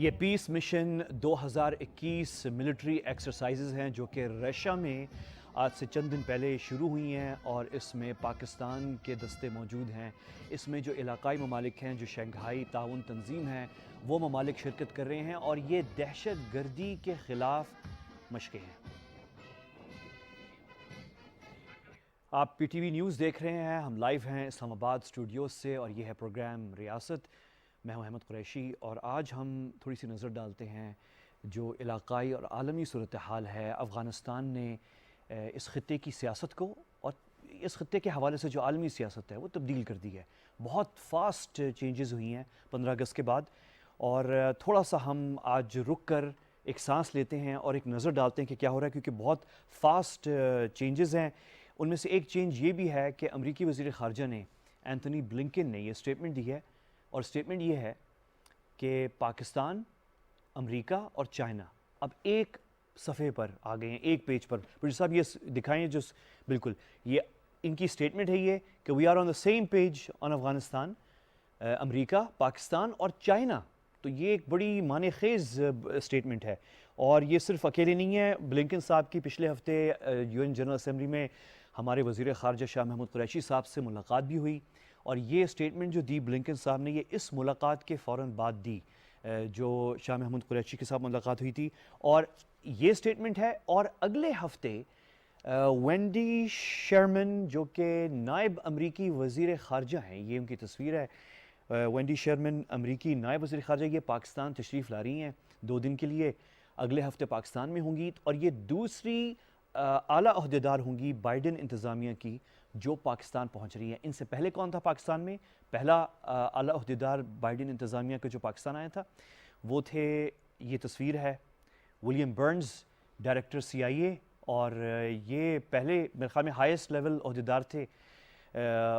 یہ peace mission 2021 military exercises ہیں جو کہ رشیا میں آج سے چند دن پہلے شروع ہوئی ہیں، اور اس میں پاکستان کے دستے موجود ہیں۔ اس میں جو علاقائی ممالک ہیں، جو شنگھائی تعاون تنظیم ہیں، وہ ممالک شرکت کر رہے ہیں، اور یہ دہشت گردی کے خلاف مشقیں ہیں۔ آپ پی ٹی وی نیوز دیکھ رہے ہیں، ہم لائیو ہیں اسلام آباد اسٹوڈیوز سے، اور یہ ہے پروگرام ریاست۔ میں ہوں احمد قریشی، اور آج ہم تھوڑی سی نظر ڈالتے ہیں جو علاقائی اور عالمی صورتحال ہے۔ افغانستان نے اس خطے کی سیاست کو اور اس خطے کے حوالے سے جو عالمی سیاست ہے وہ تبدیل کر دی ہے۔ بہت فاسٹ چینجز ہوئی ہیں 15 اگست کے بعد، اور تھوڑا سا ہم آج رک کر ایک سانس لیتے ہیں اور ایک نظر ڈالتے ہیں کہ کیا ہو رہا ہے، کیونکہ بہت فاسٹ چینجز ہیں۔ ان میں سے ایک چینج یہ بھی ہے کہ امریکی وزیر خارجہ نے اینتھونی بلنکن نے یہ سٹیٹمنٹ دی ہے، اور سٹیٹمنٹ یہ ہے کہ پاکستان، امریکہ اور چائنا اب ایک صفحے پر آ گئے ہیں، ایک پیج پر۔ پروڈیوسر صاحب یہ دکھائیں جو بالکل یہ ان کی سٹیٹمنٹ ہے، یہ کہ we are on the same page on Afghanistan, America, Pakistan اور چائنا۔ تو یہ ایک بڑی معنی خیز سٹیٹمنٹ ہے، اور یہ صرف اکیلے نہیں ہے۔ بلنکن صاحب کی پچھلے ہفتے یو این جنرل اسمبلی میں ہمارے وزیر خارجہ شاہ محمود قریشی صاحب سے ملاقات بھی ہوئی، اور یہ سٹیٹمنٹ جو دی بلنکن صاحب نے یہ اس ملاقات کے فوراً بعد دی جو شاہ محمود قریشی کے ساتھ ملاقات ہوئی تھی، اور یہ سٹیٹمنٹ ہے۔ اور اگلے ہفتے وینڈی شرمن جو کہ نائب امریکی وزیر خارجہ ہیں، یہ ان کی تصویر ہے، وینڈی شرمن امریکی نائب وزیر خارجہ، یہ پاکستان تشریف لا رہی ہیں 2 دن کے لیے۔ اگلے ہفتے پاکستان میں ہوں گی، اور یہ دوسری اعلیٰ عہدیدار ہوں گی بائیڈن انتظامیہ کی جو پاکستان پہنچ رہی ہیں۔ ان سے پہلے کون تھا پاکستان میں؟ پہلا اعلیٰ عہدیدار بائیڈن انتظامیہ کا جو پاکستان آیا تھا وہ تھے، یہ تصویر ہے، ولیم برنز، ڈائریکٹر CIA، اور یہ پہلے میرے خیال میں ہائیسٹ لیول عہدیدار تھے،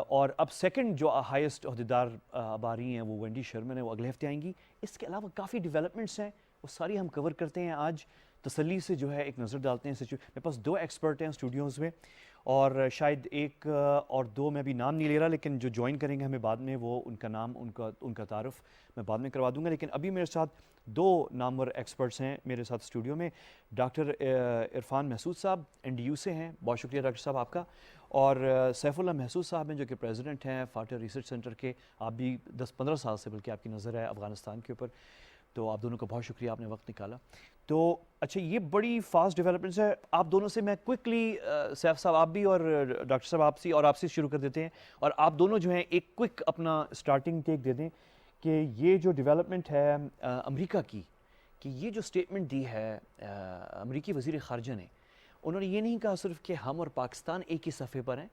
اور اب سیکنڈ جو ہائیسٹ عہدیدار اب آ رہی ہیں وہ وینڈی شرمن ہے، وہ اگلے ہفتے آئیں گی۔ اس کے علاوہ کافی ڈیولپمنٹس ہیں، وہ ساری ہم کور کرتے ہیں آج، تسلی سے جو ہے ایک نظر ڈالتے ہیں۔ میرے پاس 2 ایکسپرٹ ہیں اسٹوڈیوز میں، اور شاید ایک اور 2 میں بھی نام نہیں لے رہا، لیکن جو جوائن کریں گے ہمیں بعد میں وہ ان کا نام، ان کا تعارف میں بعد میں کروا دوں گا۔ لیکن ابھی میرے ساتھ 2 نامور ایکسپرٹس ہیں میرے ساتھ اسٹوڈیو میں۔ ڈاکٹر عرفان محسود صاحب NDU سے ہیں، بہت شکریہ ڈاکٹر صاحب آپ کا، اور سیف اللہ محسود صاحب ہیں جو کہ پریزیڈنٹ ہیں فارٹر ریسرچ سینٹر کے۔ آپ بھی 10-15 سال سے بلکہ آپ کی نظر ہے افغانستان کے اوپر، تو آپ دونوں کا بہت شکریہ، آپ نے وقت نکالا۔ تو اچھا، یہ بڑی فاسٹ ڈیولپمنٹس ہے۔ آپ دونوں سے میں کوئکلی، سیف صاحب آپ بھی اور ڈاکٹر صاحب آپ سے، اور آپ سے شروع کر دیتے ہیں، اور آپ دونوں جو ہیں ایک کوئک اپنا سٹارٹنگ ٹیک دے دیں کہ یہ جو ڈیولپمنٹ ہے امریکہ کی، کہ یہ جو سٹیٹمنٹ دی ہے امریکی وزیر خارجہ نے، انہوں نے یہ نہیں کہا صرف کہ ہم اور پاکستان ایک ہی صفحے پر ہیں،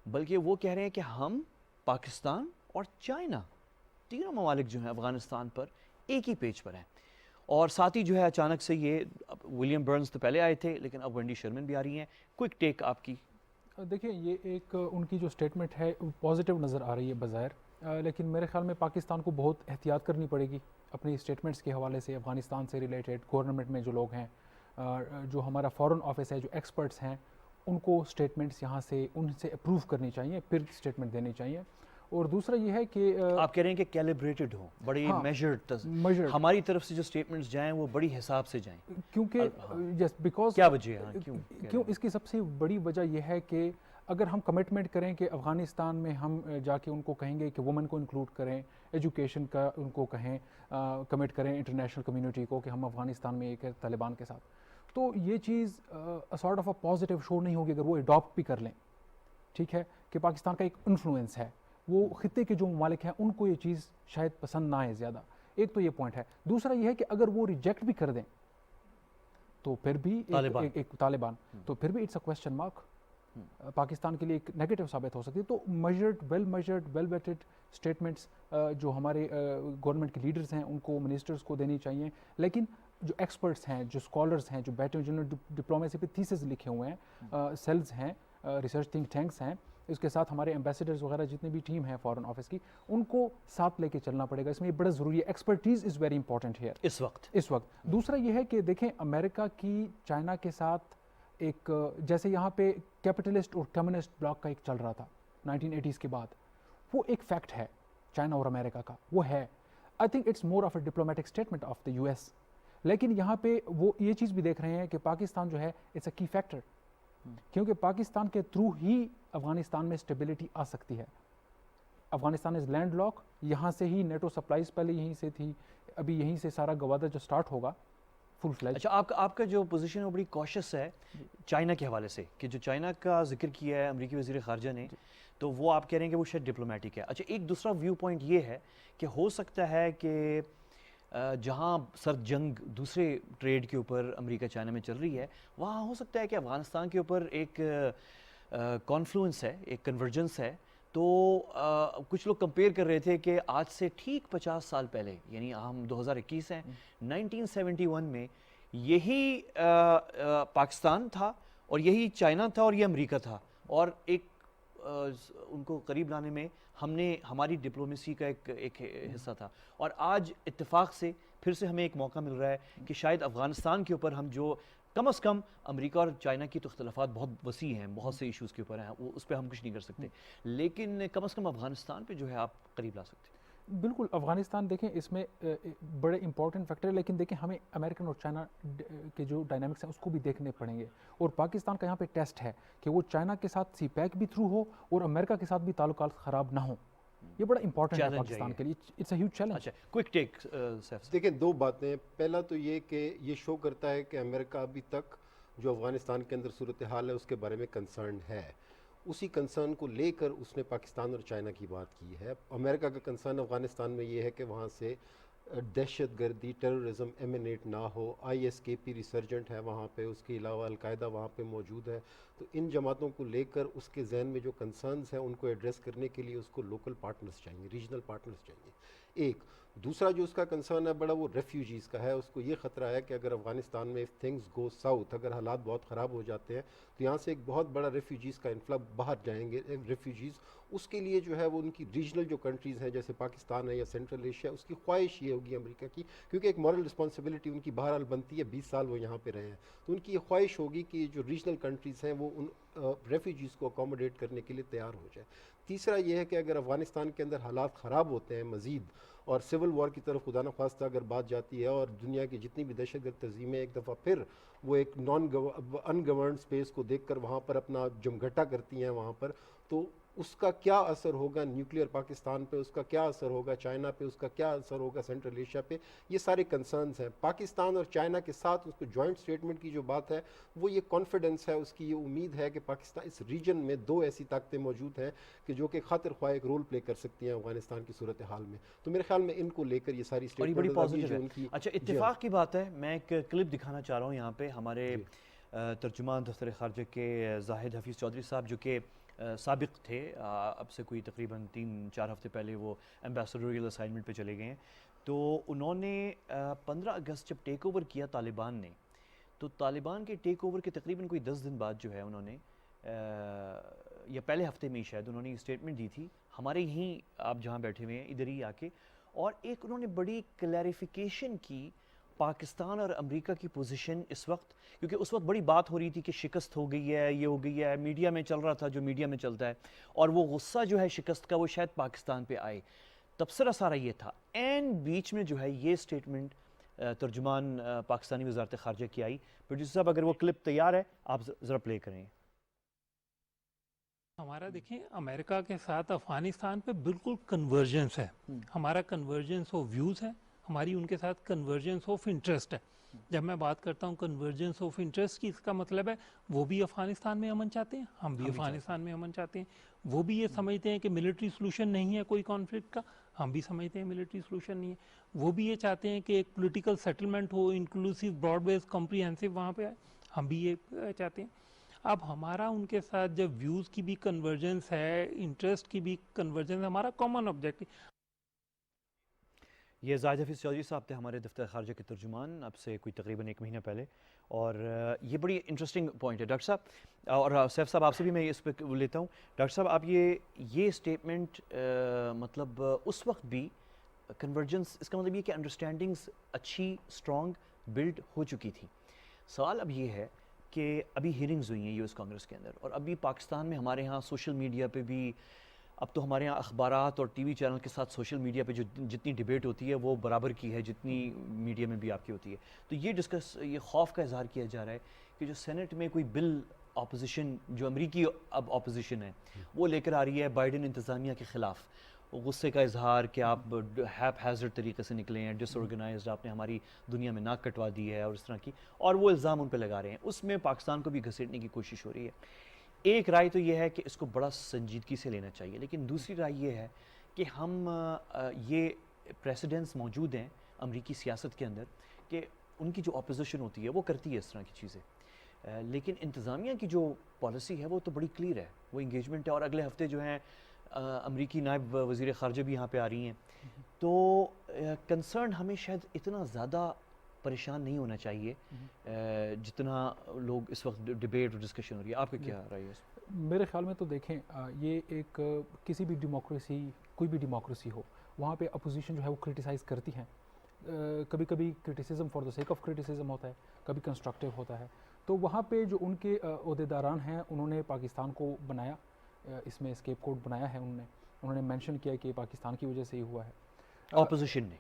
بلکہ وہ کہہ رہے ہیں کہ ہم، پاکستان اور چائنا، تینوں ممالک جو ہیں افغانستان پر ایک ہی پیج پر ہیں۔ اور ساتھ ہی جو ہے اچانک سے یہ ولیم برنز تو پہلے آئے تھے، لیکن اب وینڈی شرمن بھی آ رہی ہیں۔ کوئک ٹیک آپ کی۔ دیکھیں، یہ ایک ان کی جو سٹیٹمنٹ ہے پازیٹیو نظر آ رہی ہے بظاہر، لیکن میرے خیال میں پاکستان کو بہت احتیاط کرنی پڑے گی اپنی سٹیٹمنٹس کے حوالے سے، افغانستان سے ریلیٹڈ گورنمنٹ میں جو لوگ ہیں، جو ہمارا فارن آفس ہے، جو ایکسپرٹس ہیں، ان کو سٹیٹمنٹس یہاں سے ان سے اپروو کرنی چاہیے، پھر سٹیٹمنٹ دینی چاہیے۔ اور دوسرا یہ ہے کہ آپ کہہ رہے ہیں کہ کیلیبریٹڈ ہوں، بڑی میجرڈ، ہماری طرف سے جو سٹیٹمنٹس جائیں وہ بڑی حساب سے جائیں، کیونکہ بیکاز کیا وجہ ہے؟ کیوں اس کی سب سے بڑی وجہ یہ ہے کہ اگر ہم کمٹمنٹ کریں کہ افغانستان میں ہم جا کے ان کو کہیں گے کہ وومن کو انکلوڈ کریں، ایجوکیشن کا ان کو کہیں، کمٹ کریں انٹرنیشنل کمیونٹی کو کہ ہم افغانستان میں ایک ہے طالبان کے ساتھ، تو یہ چیز سارٹ آف اے پازیٹیو شو نہیں ہوگی اگر وہ اڈاپٹ بھی کر لیں، ٹھیک ہے، کہ پاکستان کا ایک انفلوئنس ہے، وہ خطے کے جو ممالک ہیں ان کو یہ چیز شاید پسند نہ آئے زیادہ۔ ایک تو یہ پوائنٹ ہے۔ دوسرا یہ ہے کہ اگر وہ ریجیکٹ بھی کر دیں تو پھر بھی ایک طالبان تو پھر بھی it's a question mark, Pakistan کے لیے ایک نیگیٹو ثابت ہو سکتی ہے۔ تو میجرڈ ویل ویٹڈ سٹیٹمنٹس جو ہمارے گورنمنٹ کے لیڈرز ہیں ان کو، منسٹرز کو دینی چاہیے، لیکن جو ایکسپرٹس ہیں، جو اسکالرز ہیں، جو بیٹھے جنہوں نے ڈپلومیسی پہ تھیسز لکھے ہوئے ہیں، سیلز ہیں، ریسرچ تھنک ٹینکس ہیں، اس کے ساتھ ہمارے ایمبیسڈرز وغیرہ جتنے بھی ٹیم ہے فارن آفس کی، ان کو ساتھ لے کے چلنا پڑے گا۔ اس میں یہ بڑا ضروری ہے، expertise is very important here اس وقت۔ دوسرا یہ ہے کہ دیکھیں، امریکہ کی چائنا کے ساتھ ایک، جیسے یہاں پہ کیپٹلسٹ اور کمیونسٹ بلاک کا ایک چل رہا تھا 1980s کے بعد، وہ ایک فیکٹ ہے چائنا اور امریکہ کا، وہ ہے۔ I think it's more of a diplomatic statement of the US. لیکن یہاں پہ وہ یہ چیز بھی دیکھ رہے ہیں کہ پاکستان جو ہے اٹس اے کی فیکٹر، کیونکہ پاکستان کے تھرو ہی افغانستان میں اسٹیبلٹی آ سکتی ہے. افغانستان از لینڈ لاک، یہاں سے ہی نیٹو سپلائز پہلے یہیں سے تھی، ابھی یہیں سے سارا گوادہ جو سٹارٹ ہوگا فل فلیج. اچھا، آپ کا جو پوزیشن ہے وہ بڑی کوشش ہے چائنا کے حوالے سے، کہ جو چائنا کا ذکر کیا ہے امریکی وزیر خارجہ نے، تو وہ آپ کہہ رہے ہیں کہ وہ شاید ڈپلومیٹک ہے. اچھا، ایک دوسرا ویو پوائنٹ یہ ہے کہ ہو سکتا ہے کہ جہاں سرد جنگ دوسرے ٹریڈ کے اوپر امریکہ چائنا میں چل رہی ہے، وہاں ہو سکتا ہے کہ افغانستان کے اوپر ایک کانفلوئنس ہے، ایک کنورجنس ہے. تو کچھ لوگ کمپیئر کر رہے تھے کہ آج سے ٹھیک 50 سال پہلے، یعنی ہم 2021 ہیں، 1971 میں یہی پاکستان تھا اور یہی چائنا تھا اور یہ امریکہ تھا، اور ایک ان کو قریب لانے میں ہماری ڈپلومیسی کا ایک حصہ تھا. اور آج اتفاق سے پھر سے ہمیں ایک موقع مل رہا ہے کہ شاید افغانستان کے اوپر ہم جو کم از کم امریکہ اور چائنا کی تو اختلافات بہت وسیع ہیں، بہت سے ایشوز کے اوپر ہیں، وہ اس پہ ہم کچھ نہیں کر سکتے، لیکن کم از کم افغانستان پہ جو ہے آپ قریب لا سکتے ہیں. بالکل، افغانستان دیکھیں اس میں بڑے امپورٹنٹ فیکٹر ہے، لیکن دیکھیں ہمیں امریکن اور چائنا کے جو ڈائنامکس ہیں اس کو بھی دیکھنے پڑیں گے. اور پاکستان کا یہاں پہ ٹیسٹ ہے کہ وہ چائنا کے ساتھ سی پیک بھی تھرو ہو اور امریکہ کے ساتھ بھی تعلقات خراب نہ ہوں. یہ بڑا امپورٹنٹ ہے پاکستان کے لیے، اٹس اے ہیوج چیلنج. اچھا، کوئک ٹیک. دیکھیں، دو باتیں. پہلا تو یہ کہ یہ شو کرتا ہے کہ امریکہ ابھی تک جو افغانستان کے اندر صورتحال ہے اس کے بارے میں کنسرن ہے. اسی کنسرن کو لے کر اس نے پاکستان اور چائنا کی بات کی ہے. امریکہ کا کنسرن افغانستان میں یہ ہے کہ وہاں سے دہشت گردی، ٹیررزم ایمینیٹ نہ ہو. ISKP ریسرجنٹ ہے وہاں پہ، اس کے علاوہ القاعدہ وہاں پہ موجود ہے. تو ان جماعتوں کو لے کر اس کے ذہن میں جو کنسرنز ہیں ان کو ایڈریس کرنے کے لیے اس کو لوکل پارٹنرز چاہیے، ریجنل پارٹنرز چاہیے. ایک دوسرا جو اس کا کنسرن ہے بڑا، وہ ریفیوجیز کا ہے. اس کو یہ خطرہ ہے کہ اگر افغانستان میں if things go south، اگر حالات بہت خراب ہو جاتے ہیں تو یہاں سے ایک بہت بڑا ریفیوجیز کا انفلو باہر جائیں گے. ریفیوجیز اس کے لیے جو ہے وہ ان کی ریجنل جو کنٹریز ہیں جیسے پاکستان ہے یا سینٹرل ایشیا، اس کی خواہش یہ ہوگی امریکہ کی، کیونکہ ایک مورل رسپانسبلٹی ان کی بہرحال بنتی ہے، 20 سال وہ یہاں پہ رہے ہیں، تو ان کی یہ خواہش ہوگی کہ جو ریجنل کنٹریز ہیں وہ ان ریفیوجیز کو اکوموڈیٹ کرنے کے لیے تیار ہو جائے. تیسرا یہ ہے کہ اگر افغانستان کے اندر حالات خراب ہوتے ہیں مزید اور سول وار کی طرف خدا نخواستہ اگر بات جاتی ہے اور دنیا کی جتنی بھی دہشت گرد تنظیمیں ایک دفعہ پھر وہ ایک ان گورنڈ اسپیس کو دیکھ کر وہاں پر اپنا جمگھٹا کرتی ہیں وہاں پر، تو اس کا کیا اثر ہوگا نیوکلیئر پاکستان پہ، اس کا کیا اثر ہوگا چائنا پہ، اس کا کیا اثر ہوگا سینٹرل ایشیا پہ. یہ سارے کنسرنز ہیں. پاکستان اور چائنا کے ساتھ اس کو جوائنٹ سٹیٹمنٹ کی جو بات ہے وہ یہ کانفیڈنس ہے، اس کی یہ امید ہے کہ پاکستان اس ریجن میں دو ایسی طاقتیں موجود ہیں کہ جو کہ خاطر خواہ ایک رول پلے کر سکتی ہیں افغانستان کی صورتحال میں. تو میرے خیال میں ان کو لے کر یہ ساری اور یہ بڑی پازیٹیو ان کی. ہے. اچھا، اتفاق کی بات ہے، میں ایک کلپ دکھانا چاہ رہا ہوں یہاں پہ. ہمارے ترجمان دفتر خارجہ کے زاہد حفیظ چودھری صاحب جو کہ سابق تھے، اب سے کوئی تقریباً 3-4 ہفتے پہلے وہ ایمبیسڈریل اسائنمنٹ پہ چلے گئے ہیں. تو انہوں نے 15 اگست جب ٹیک اوور کیا طالبان نے، تو طالبان کے ٹیک اوور کے تقریباً کوئی 10 دن بعد جو ہے انہوں نے یا پہلے ہفتے میں ہی شاید انہوں نے اسٹیٹمنٹ دی تھی ہمارے یہیں، آپ جہاں بیٹھے ہوئے ہیں ادھر ہی آ کے، اور ایک انہوں نے بڑی کلیریفیکیشن کی پاکستان اور امریکہ کی پوزیشن اس وقت، کیونکہ اس وقت بڑی بات ہو رہی تھی کہ شکست ہو گئی ہے، یہ ہو گئی ہے، میڈیا میں چل رہا تھا جو میڈیا میں چلتا ہے، اور وہ غصہ جو ہے شکست کا وہ شاید پاکستان پہ آئے. تبصرہ سارا یہ تھا. این بیچ میں جو ہے یہ سٹیٹمنٹ ترجمان پاکستانی وزارت خارجہ کی آئی. پروڈیوسر صاحب اگر وہ کلپ تیار ہے آپ ذرا پلے کریں. ہمارا دیکھیں امریکہ کے ساتھ افغانستان پہ بالکل کنورجنس ہے. ہمارا کنورجنس آف ویوز ہے، ہماری ان کے ساتھ کنورجنس آف انٹرسٹ ہے. جب میں بات کرتا ہوں کنورجنس آف انٹرسٹ کی، اس کا مطلب ہے وہ بھی افغانستان میں امن چاہتے ہیں، ہم بھی افغانستان میں امن چاہتے ہیں. وہ بھی یہ سمجھتے ہیں کہ ملٹری سلوشن نہیں ہے کوئی کانفلکٹ کا، ہم بھی سمجھتے ہیں ملٹری سلوشن نہیں ہے. وہ بھی یہ چاہتے ہیں کہ ایک پولیٹیکل سیٹلمنٹ ہو، انکلوسیو براڈ بیس کمپریہنسو وہاں پہ آئے، ہم بھی یہ چاہتے ہیں. اب ہمارا ان کے ساتھ جب ویوز کی بھی کنورجنس ہے، انٹرسٹ کی بھی کنورجنس ہے، ہمارا کامن آبجیکٹو. یہ زاہد حفیظ چودھری صاحب تھے ہمارے دفتر خارجہ کے ترجمان، اب سے کوئی تقریباً 1 مہینہ پہلے. اور یہ بڑی انٹرسٹنگ پوائنٹ ہے ڈاکٹر صاحب. اور سیف صاحب آپ سے بھی میں اس پہ لیتا ہوں. ڈاکٹر صاحب آپ یہ اسٹیٹمنٹ مطلب اس وقت بھی کنورجنس، اس کا مطلب یہ کہ انڈرسٹینڈنگز اچھی اسٹرانگ بلڈ ہو چکی تھی. سوال اب یہ ہے کہ ابھی ہیئرنگز ہوئی ہیں US کانگریس کے اندر، اور ابھی پاکستان میں ہمارے ہاں سوشل میڈیا پہ بھی اب تو ہمارے یہاں اخبارات اور ٹی وی چینل کے ساتھ سوشل میڈیا پہ جو جتنی ڈیبیٹ ہوتی ہے وہ برابر کی ہے جتنی میڈیا میں بھی آپ کی ہوتی ہے. تو یہ خوف کا اظہار کیا جا رہا ہے کہ جو سینٹ میں کوئی بل اپوزیشن جو امریکی اب اپوزیشن ہے وہ لے کر آ رہی ہے بائیڈن انتظامیہ کے خلاف, غصے کا اظہار کہ آپ ہیپ ہیزرڈ طریقے سے نکلے ہیں, ڈس آرگنائزڈ, آپ نے ہماری دنیا میں ناک کٹوا دی ہے اور اس طرح کی, اور وہ الزام ان پہ لگا رہے ہیں. اس میں پاکستان کو بھی گھسیٹنے کی کوشش ہو رہی ہے. ایک رائے تو یہ ہے کہ اس کو بڑا سنجیدگی سے لینا چاہیے, لیکن دوسری رائے یہ ہے کہ ہم یہ پریسیڈنٹس موجود ہیں امریکی سیاست کے اندر کہ ان کی جو اپوزیشن ہوتی ہے وہ کرتی ہے اس طرح کی چیزیں, لیکن انتظامیہ کی جو پالیسی ہے وہ تو بڑی کلیئر ہے, وہ انگیجمنٹ ہے. اور اگلے ہفتے جو ہیں امریکی نائب وزیر خارجہ بھی یہاں پہ آ رہی ہیں, تو کنسرن ہمیں شاید اتنا زیادہ پریشان نہیں ہونا چاہیے جتنا لوگ اس وقت ڈیبیٹ اور ڈسکشن ہو رہی ہے. آپ کا کیا رائے ہے؟ میرے خیال میں تو دیکھیں یہ ایک کسی بھی ڈیموکریسی, کوئی بھی ڈیموکریسی ہو, وہاں پہ اپوزیشن جو ہے وہ کرٹیسائز کرتی ہیں. کبھی کبھی criticism for the sake of criticism ہوتا ہے, کبھی کنسٹرکٹیو ہوتا ہے. تو وہاں پہ جو ان کے عہدیداران ہیں انہوں نے پاکستان کو بنایا, اس میں اسکیپ کوڈ بنایا ہے. انہوں نے مینشن کیا کہ پاکستان کی وجہ سے ہی ہوا ہے. اپوزیشن نے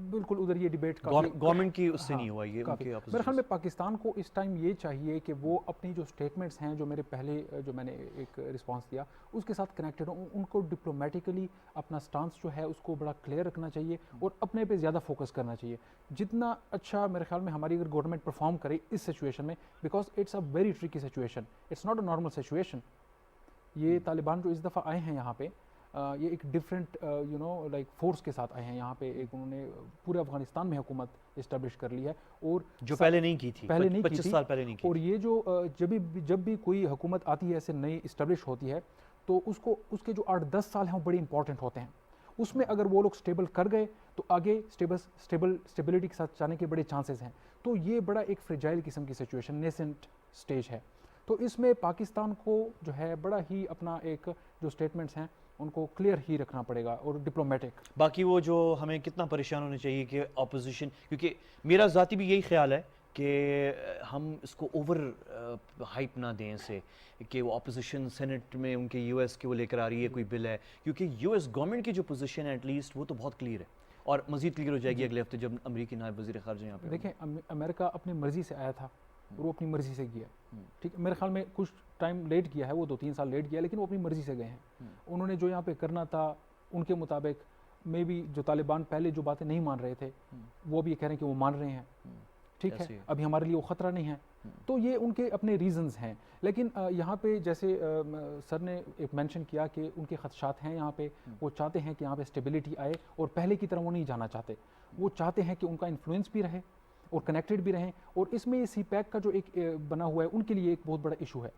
بالکل ادھر یہ ڈیبیٹ گورنمنٹ کی اس سے نہیں ہوا, یہ ان کے میرے اپوزیشن. خیال میں پاکستان کو اس ٹائم یہ چاہیے کہ وہ اپنی جو سٹیٹمنٹس ہیں جو میرے پہلے جو میں نے ایک رسپانس دیا اس کے ساتھ کنیکٹڈ ہوں, ان کو ڈپلومیٹیکلی اپنا سٹانس جو ہے اس کو بڑا کلیئر رکھنا چاہیے اور اپنے پہ زیادہ فوکس کرنا چاہیے. جتنا اچھا میرے خیال میں ہماری اگر گورنمنٹ پرفارم کرے اس سچویشن میں, because it's a very tricky situation, it's not a normal situation. یہ طالبان جو اس دفعہ آئے ہیں یہاں پہ, یہ ایک ڈفرینٹ لائک فورس کے ساتھ آئے ہیں یہاں پہ. ایک انہوں نے پورے افغانستان میں حکومت اسٹیبلش کر لی ہے, اور جو پہلے نہیں کی تھی, پہلے نہیں کی 25 سال پہلے نہیں کی. اور یہ جو جب بھی کوئی حکومت آتی ہے ایسے نئی اسٹیبلش ہوتی ہے تو اس کے جو 8-10 سال ہیں وہ بڑے امپورٹنٹ ہوتے ہیں. اس میں اگر وہ لوگ اسٹیبل کر گئے تو آگے اسٹیبلٹی کے ساتھ جانے کے بڑے چانسز ہیں. تو یہ بڑا ایک فریجائل قسم کی سچویشن, نیسنٹ سٹیج ہے. تو اس میں پاکستان کو جو ہے بڑا ہی اپنا ایک جو سٹیٹمنٹس ہیں ان کو کلیئر ہی رکھنا پڑے گا اور ڈپلومیٹک. باقی وہ جو ہمیں کتنا پریشان ہونا چاہیے کہ اپوزیشن, کیونکہ میرا ذاتی بھی یہی خیال ہے کہ ہم اس کو اوور ہائپ نہ دیں اسے کہ وہ اپوزیشن سینٹ میں ان کے یو ایس کے وہ لے کر آ رہی ہے کوئی بل ہے, کیونکہ یو ایس گورنمنٹ کی جو پوزیشن ہے ایٹ لیسٹ وہ تو بہت کلیئر ہے, اور مزید کلیئر ہو جائے گی اگلے ہفتے جب امریکی نائب وزیر خارجہ یہاں پہ. دیکھیں امریکہ اپنی مرضی سے آیا تھا اور وہ اپنی مرضی سے گیا, ٹھیک ہے. میرے خیال میں کچھ ٹائم لیٹ کیا ہے, وہ 2-3 سال لیٹ کیا, لیکن وہ اپنی مرضی سے گئے ہیں. انہوں نے جو یہاں پہ کرنا تھا ان کے مطابق, میں بھی جو طالبان پہلے جو باتیں نہیں مان رہے تھے وہ بھی یہ کہہ رہے ہیں کہ وہ مان رہے ہیں, ٹھیک ہے. ابھی ہمارے لیے وہ خطرہ نہیں ہے. تو یہ ان کے اپنے ریزنز ہیں. لیکن یہاں پہ جیسے سر نے ایک مینشن کیا کہ ان کے خدشات ہیں یہاں پہ, وہ چاہتے ہیں کہ یہاں پہ اسٹیبلٹی آئے, اور پہلے کی طرح وہ نہیں جانا چاہتے. وہ چاہتے ہیں کہ ان کا انفلوئنس بھی رہے اور کنیکٹڈ بھی رہیں. اور اس میں یہ سی پیک کا جو ایک بنا ہوا ہے ان کے لیے ایک بہت بڑا ایشو ہے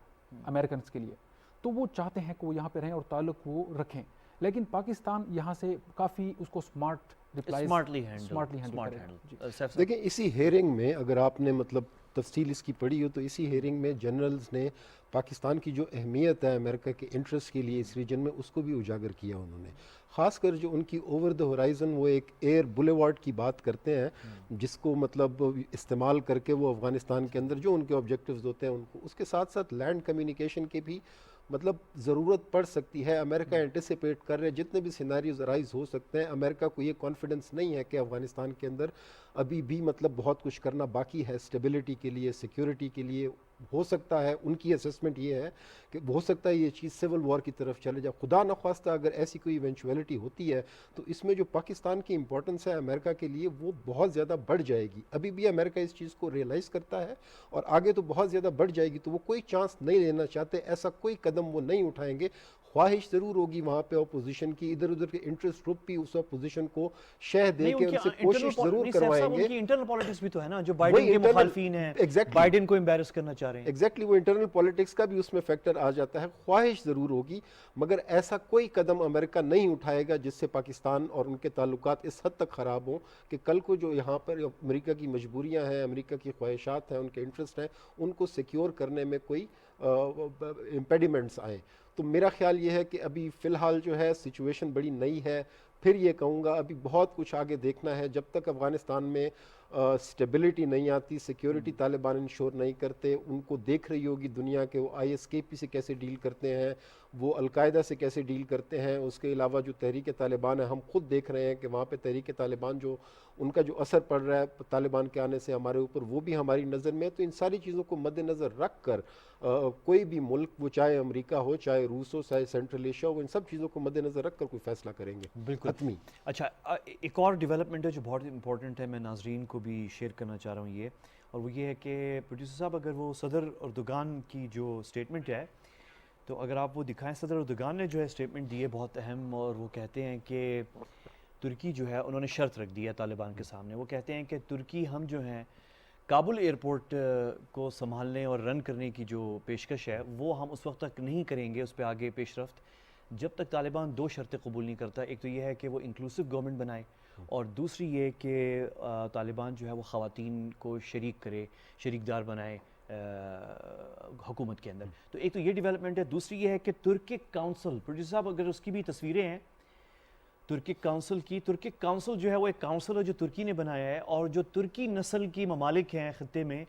امریکنس کے لیے. تو وہ چاہتے ہیں کہ وہ یہاں پہ رہیں اور تعلق وہ رکھیں, لیکن پاکستان یہاں سے کافی اس کو اسمارٹلی ہینڈل. دیکھیں اسی ہیئرنگ میں اگر آپ نے مطلب تفصیل اس کی پڑھی ہو تو اسی ہیئرنگ میں جنرلز نے پاکستان کی جو اہمیت ہے امریکہ کے انٹرسٹ کے لیے اس ریجن میں اس کو بھی اجاگر کیا. انہوں نے خاص کر جو ان کی اوور دا ہورائزن وہ ایک ایئر بولیوارڈ کی بات کرتے ہیں, جس کو مطلب استعمال کر کے وہ افغانستان کے اندر جو ان کے آبجیکٹیوز ہوتے ہیں ان کو, اس کے ساتھ ساتھ لینڈ کمیونیکیشن کے بھی مطلب ضرورت پڑ سکتی ہے. امریکہ اینٹیسپیٹ کر رہے جتنے بھی سیناریوز رائز ہو سکتے ہیں. امریکہ کو یہ کانفیڈنس نہیں ہے کہ افغانستان کے اندر ابھی بھی مطلب بہت کچھ کرنا باقی ہے اسٹیبلٹی کے لیے, سیکیورٹی کے لیے. ہو سکتا ہے ان کی اسیسمنٹ یہ ہے کہ ہو سکتا ہے یہ چیز سول وار کی طرف چلے جائے. خدا نخواستہ اگر ایسی کوئی ایونچویلٹی ہوتی ہے تو اس میں جو پاکستان کی امپورٹنس ہے امریکہ کے لیے وہ بہت زیادہ بڑھ جائے گی. ابھی بھی امریکہ اس چیز کو ریئلائز کرتا ہے اور آگے تو بہت زیادہ بڑھ جائے گی. تو وہ کوئی چانس نہیں لینا چاہتے, ایسا کوئی قدم وہ نہیں اٹھائیں گے. خواہش ضرور ہوگی وہاں پہ اپوزیشن کی, ادھر ادھر کے انٹرسٹ گروپ بھی اس اپوزیشن کو شہ دے کے ان سے کوشش ضرور کروائیں گے. ان کی انٹرنل پالیٹکس بھی تو ہے نا, جو بائیڈن کے مخالفین ہیں, بائیڈن کو امبیرس کرنا چاہ رہے ہیں. ایگزیکٹلی وہ انٹرنل پالیٹکس کا بھی اس میں فیکٹر آ جاتا ہے. خواہش ضرور ہوگی مگر ایسا کوئی قدم امریکہ نہیں اٹھائے گا جس سے پاکستان اور ان کے تعلقات اس حد تک خراب ہوں کہ کل کو جو یہاں پر امریکہ کی مجبوریاں ہیں, امریکہ کی خواہشات ہیں, ان کے انٹرسٹ ہیں, ان کو سیکیور کرنے میں کوئی امپیڈیمنٹس آئیں. تو میرا خیال یہ ہے کہ ابھی فی الحال جو ہے سچویشن بڑی نئی ہے. پھر یہ کہوں گا ابھی بہت کچھ آگے دیکھنا ہے. جب تک افغانستان میں سٹیبلٹی نہیں آتی, سیکیورٹی طالبان انشور نہیں کرتے, ان کو دیکھ رہی ہوگی دنیا کے وہ آئی ایس کے پی سے کیسے ڈیل کرتے ہیں, وہ القاعدہ سے کیسے ڈیل کرتے ہیں. اس کے علاوہ جو تحریک طالبان ہے, ہم خود دیکھ رہے ہیں کہ وہاں پہ تحریک طالبان جو ان کا جو اثر پڑ رہا ہے طالبان کے آنے سے ہمارے اوپر, وہ بھی ہماری نظر میں. تو ان ساری چیزوں کو مد نظر رکھ کر کوئی بھی ملک, وہ چاہے امریکہ ہو, چاہے روس ہو, چاہے سینٹرل ایشیا ہو, ان سب چیزوں کو مد نظر رکھ کر کوئی فیصلہ کریں گے. بالکل حتمی. اچھا, ایک اور ڈیولپمنٹ ہے جو بہت امپورٹنٹ ہے, میں ناظرین کو بھی شیئر کرنا چاہ رہا ہوں یہ, اور وہ یہ ہے کہ پروڈیوسر صاحب اگر وہ صدر اردوغان کی جو سٹیٹمنٹ ہے تو اگر آپ وہ دکھائیں, صدر اردوغان نے جو ہے سٹیٹمنٹ دی ہے بہت اہم, اور وہ کہتے ہیں کہ ترکی جو ہے انہوں نے شرط رکھ دی ہے طالبان کے سامنے. وہ کہتے ہیں کہ ترکی ہم جو ہیں کابل ایئرپورٹ کو سنبھالنے اور رن کرنے کی جو پیشکش ہے وہ ہم اس وقت تک نہیں کریں گے, اس پہ آگے پیش رفت, جب تک طالبان دو شرطیں قبول نہیں کرتا. ایک تو یہ ہے کہ وہ انکلوسیو گورنمنٹ بنائے, اور دوسری یہ کہ طالبان جو ہے وہ خواتین کو شریک کرے, شریک دار بنائے حکومت کے اندر. تو ایک تو یہ ڈیولپمنٹ ہے. دوسری یہ ہے کہ ترکک کاؤنسل, پروڈیوسر صاحب اگر اس کی بھی تصویریں ہیں ترکک کاؤنسل کی, ترکک کاؤنسل جو ہے وہ ایک کاؤنسل ہے جو ترکی نے بنایا ہے, اور جو ترکی نسل کی ممالک ہیں خطے میں,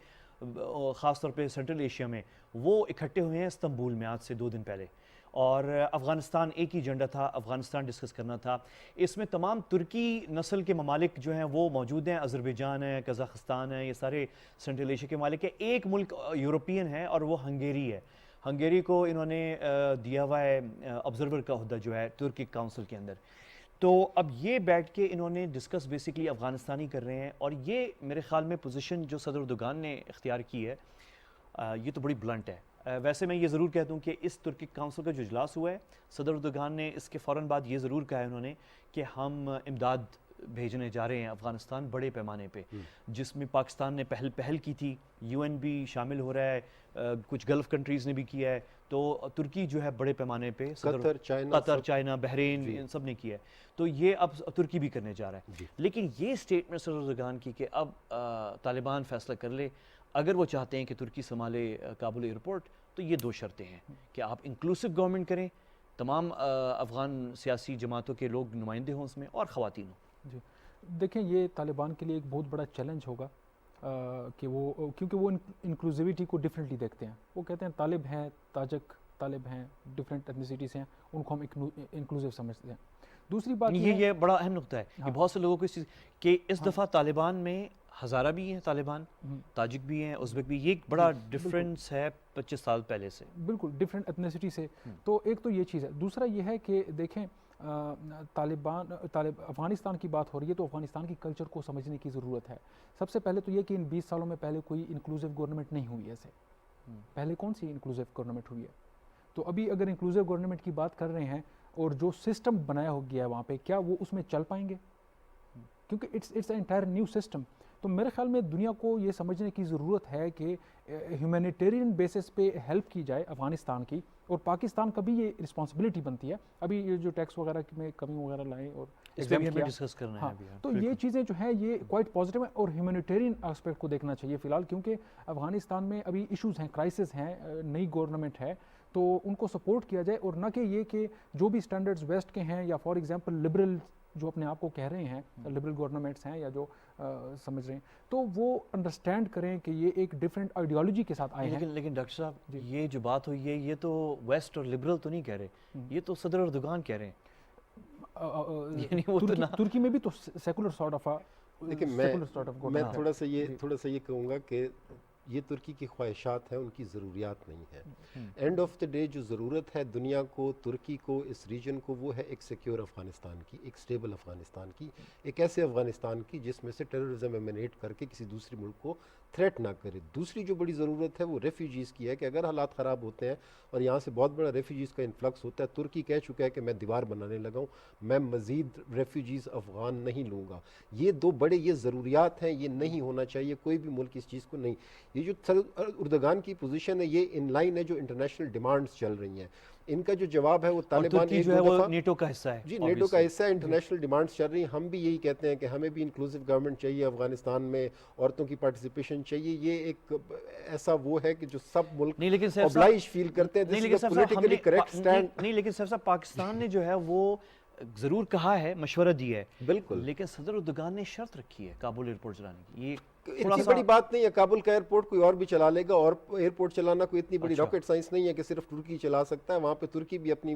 خاص طور پہ سینٹرل ایشیا میں, وہ اکٹھے ہوئے ہیں استنبول میں آج سے 2 دن پہلے. اور افغانستان ایک ہی ایجنڈا تھا, افغانستان ڈسکس کرنا تھا. اس میں تمام ترکی نسل کے ممالک جو ہیں وہ موجود ہیں, آذربائیجان ہے, قزاقستان ہے, یہ سارے سینٹرل ایشیا کے ممالک ہیں. ایک ملک یورپین ہے اور وہ ہنگیری ہے. ہنگیری کو انہوں نے دیا ہوا ہے آبزرور کا عہدہ جو ہے ترکک کاؤنسل کے اندر. تو اب یہ بیٹھ کے انہوں نے ڈسکس بیسکلی افغانستانی کر رہے ہیں, اور یہ میرے خیال میں پوزیشن جو صدر اردوغان نے اختیار کی ہے یہ تو بڑی بلنٹ ہے. ویسے میں یہ ضرور کہتا ہوں کہ اس ترکک کاؤنسل کا جو اجلاس ہوا ہے, صدر اردوغان نے اس کے فوراً بعد یہ ضرور کہا ہے انہوں نے کہ ہم امداد بھیجنے جا رہے ہیں افغانستان بڑے پیمانے پہ, جس میں پاکستان نے پہل کی تھی, یو این بھی شامل ہو رہا ہے, کچھ گلف کنٹریز نے بھی کیا ہے. تو ترکی جو ہے بڑے پیمانے پہ, قطر, چائنا, بحرین, ان سب نے کیا ہے. تو یہ اب ترکی بھی کرنے جا رہا ہے. لیکن یہ سٹیٹمنٹ صدر اردوغان کی کہ اب طالبان فیصلہ کر لے, اگر وہ چاہتے ہیں کہ ترکی سنبھالے کابل ایئرپورٹ, تو یہ 2 شرطیں ہیں کہ آپ انکلوسیو گورنمنٹ کریں, تمام افغان سیاسی جماعتوں کے لوگ نمائندے ہوں اس میں, اور خواتین ہوں. جی دیکھیں, یہ طالبان کے لیے ایک بہت بڑا چیلنج ہوگا کہ وہ, کیونکہ وہ انکلوزیویٹی کو ڈفرینٹلی دیکھتے ہیں. وہ کہتے ہیں طالب ہیں, تاجک طالب ہیں, ڈفرینٹ ایتھنیسٹیز ہیں, ان کو ہم انکلوزیو سمجھتے ہیں. دوسری بات یہ بڑا اہم نقطہ ہے کہ بہت سے لوگوں کو اس چیز کہ اس دفعہ طالبان میں ہزارہ بھی ہیں طالبان, تاجک بھی ہیں, ازبک بھی, یہ ایک بڑا ڈفرینس ہے 25 سال پہلے سے. بالکل ڈفرینٹ ایتھنیسٹی سے. تو ایک تو یہ چیز ہے. دوسرا یہ ہے کہ دیکھیں افغانستان کی بات ہو رہی ہے تو افغانستان کی کلچر کو سمجھنے کی ضرورت ہے. سب سے پہلے تو یہ کہ ان 20 سالوں میں پہلے کوئی انکلوزیو گورنمنٹ نہیں ہوئی ایسے. پہلے کون سی انکلوزیو گورنمنٹ ہوئی ہے؟ تو ابھی اگر انکلوزیو گورنمنٹ کی بات کر رہے ہیں اور جو سسٹم بنایا ہو گیا ہے وہاں پہ, کیا وہ اس میں چل پائیں گے؟ کیونکہ اٹس انٹائر نیو سسٹم. تو میرے خیال میں دنیا کو یہ سمجھنے کی ضرورت ہے کہ ہیومینیٹیرین بیسس پہ ہیلپ کی جائے افغانستان کی, اور پاکستان کا بھی یہ رسپانسبلٹی بنتی ہے. ابھی یہ جو ٹیکس وغیرہ میں کمی وغیرہ لائیں اور اس پہ بھی ہمیں ڈسکس کرنا ہے. تو یہ چیزیں جو ہیں یہ کوائٹ پازیٹیو ہیں, اور ہیومینیٹیرین ایسپیکٹ کو دیکھنا چاہیے فی الحال, کیونکہ افغانستان میں ابھی ایشوز ہیں, کرائسس ہیں, نئی گورنمنٹ ہے, تو ان کو سپورٹ کیا جائے, اور نہ کہ یہ کہ جو بھی اسٹینڈرڈز ویسٹ کے ہیں یا فار ایگزامپل لبرل جو اپنے آپ کو کہہ رہے ہیں لبرل گورنمنٹس ہیں یا جو سمجھ رہے ہیں, تو وہ انڈرسٹینڈ کریں کہ یہ ایک ڈفرینٹ آئیڈیالوجی کے ساتھ آئے ہیں. لیکن ڈاکٹر صاحب یہ جو بات ہوئی ہے یہ تو ویسٹ اور لبرل تو نہیں کہہ رہے, یہ تو صدر اردوغان کہہ رہے ہیں. ترکی میں بھی تو سیکولر سارٹ آف لیکن میں تھوڑا سا یہ کہوں گا کہ یہ ترکی کی خواہشات ہیں, ان کی ضروریات نہیں ہیں. اینڈ آف دا ڈے جو ضرورت ہے دنیا کو, ترکی کو, اس ریجن کو, وہ ہے ایک سیکیور افغانستان کی, ایک سٹیبل افغانستان کی, ایک ایسے افغانستان کی جس میں سے ٹیررزم ایمینیٹ کر کے کسی دوسری ملک کو تھریٹ نہ کرے. دوسری جو بڑی ضرورت ہے وہ ریفیوجیز کی ہے کہ اگر حالات خراب ہوتے ہیں اور یہاں سے بہت بڑا ریفیوجیز کا انفلکس ہوتا ہے, ترکی کہہ چکا ہے کہ میں دیوار بنانے لگا ہوں, میں مزید ریفیوجیز افغان نہیں لوں گا. یہ 2 بڑے یہ ضروریات ہیں, یہ نہیں ہونا چاہیے, کوئی بھی ملک اس چیز کو نہیں. یہ جو اردوغان کی پوزیشن ہے یہ ان لائن ہے جو انٹرنیشنل ڈیمانڈز چل رہی ہیں. ان کا جو جواب ہے وہ طالبان جو ہے وہ نیٹو کا حصہ ہے. جی نیٹو کا حصہ ہے, انٹرنیشنل ڈیمانڈز چل رہی ہیں. ہم بھی یہی کہتے ہیں کہ ہمیں بھی انکلوسیو گورنمنٹ چاہیے افغانستان میں, عورتوں کی پارٹیسپیشن چاہیے. یہ ایک ایسا وہ ہے کہ جو سب ملک oblige فیل کرتے ہیں. نہیں لیکن صاحب پاکستان نے جو ہے وہ ضرور کہا ہے، مشورہ دیا ہے، بالکل لیکن صدر اردگان نے شرط رکھی ہے کابل ایئرپورٹ چلانے کی. یہ اتنی بڑی بات نہیں ہے. کابل کا ایئرپورٹ کوئی اور بھی چلا لے گا, اور ایئرپورٹ چلانا کوئی اتنی بڑی راکٹ سائنس نہیں ہے کہ صرف ترکی چلا سکتا ہے. وہاں پہ ترکی بھی اپنی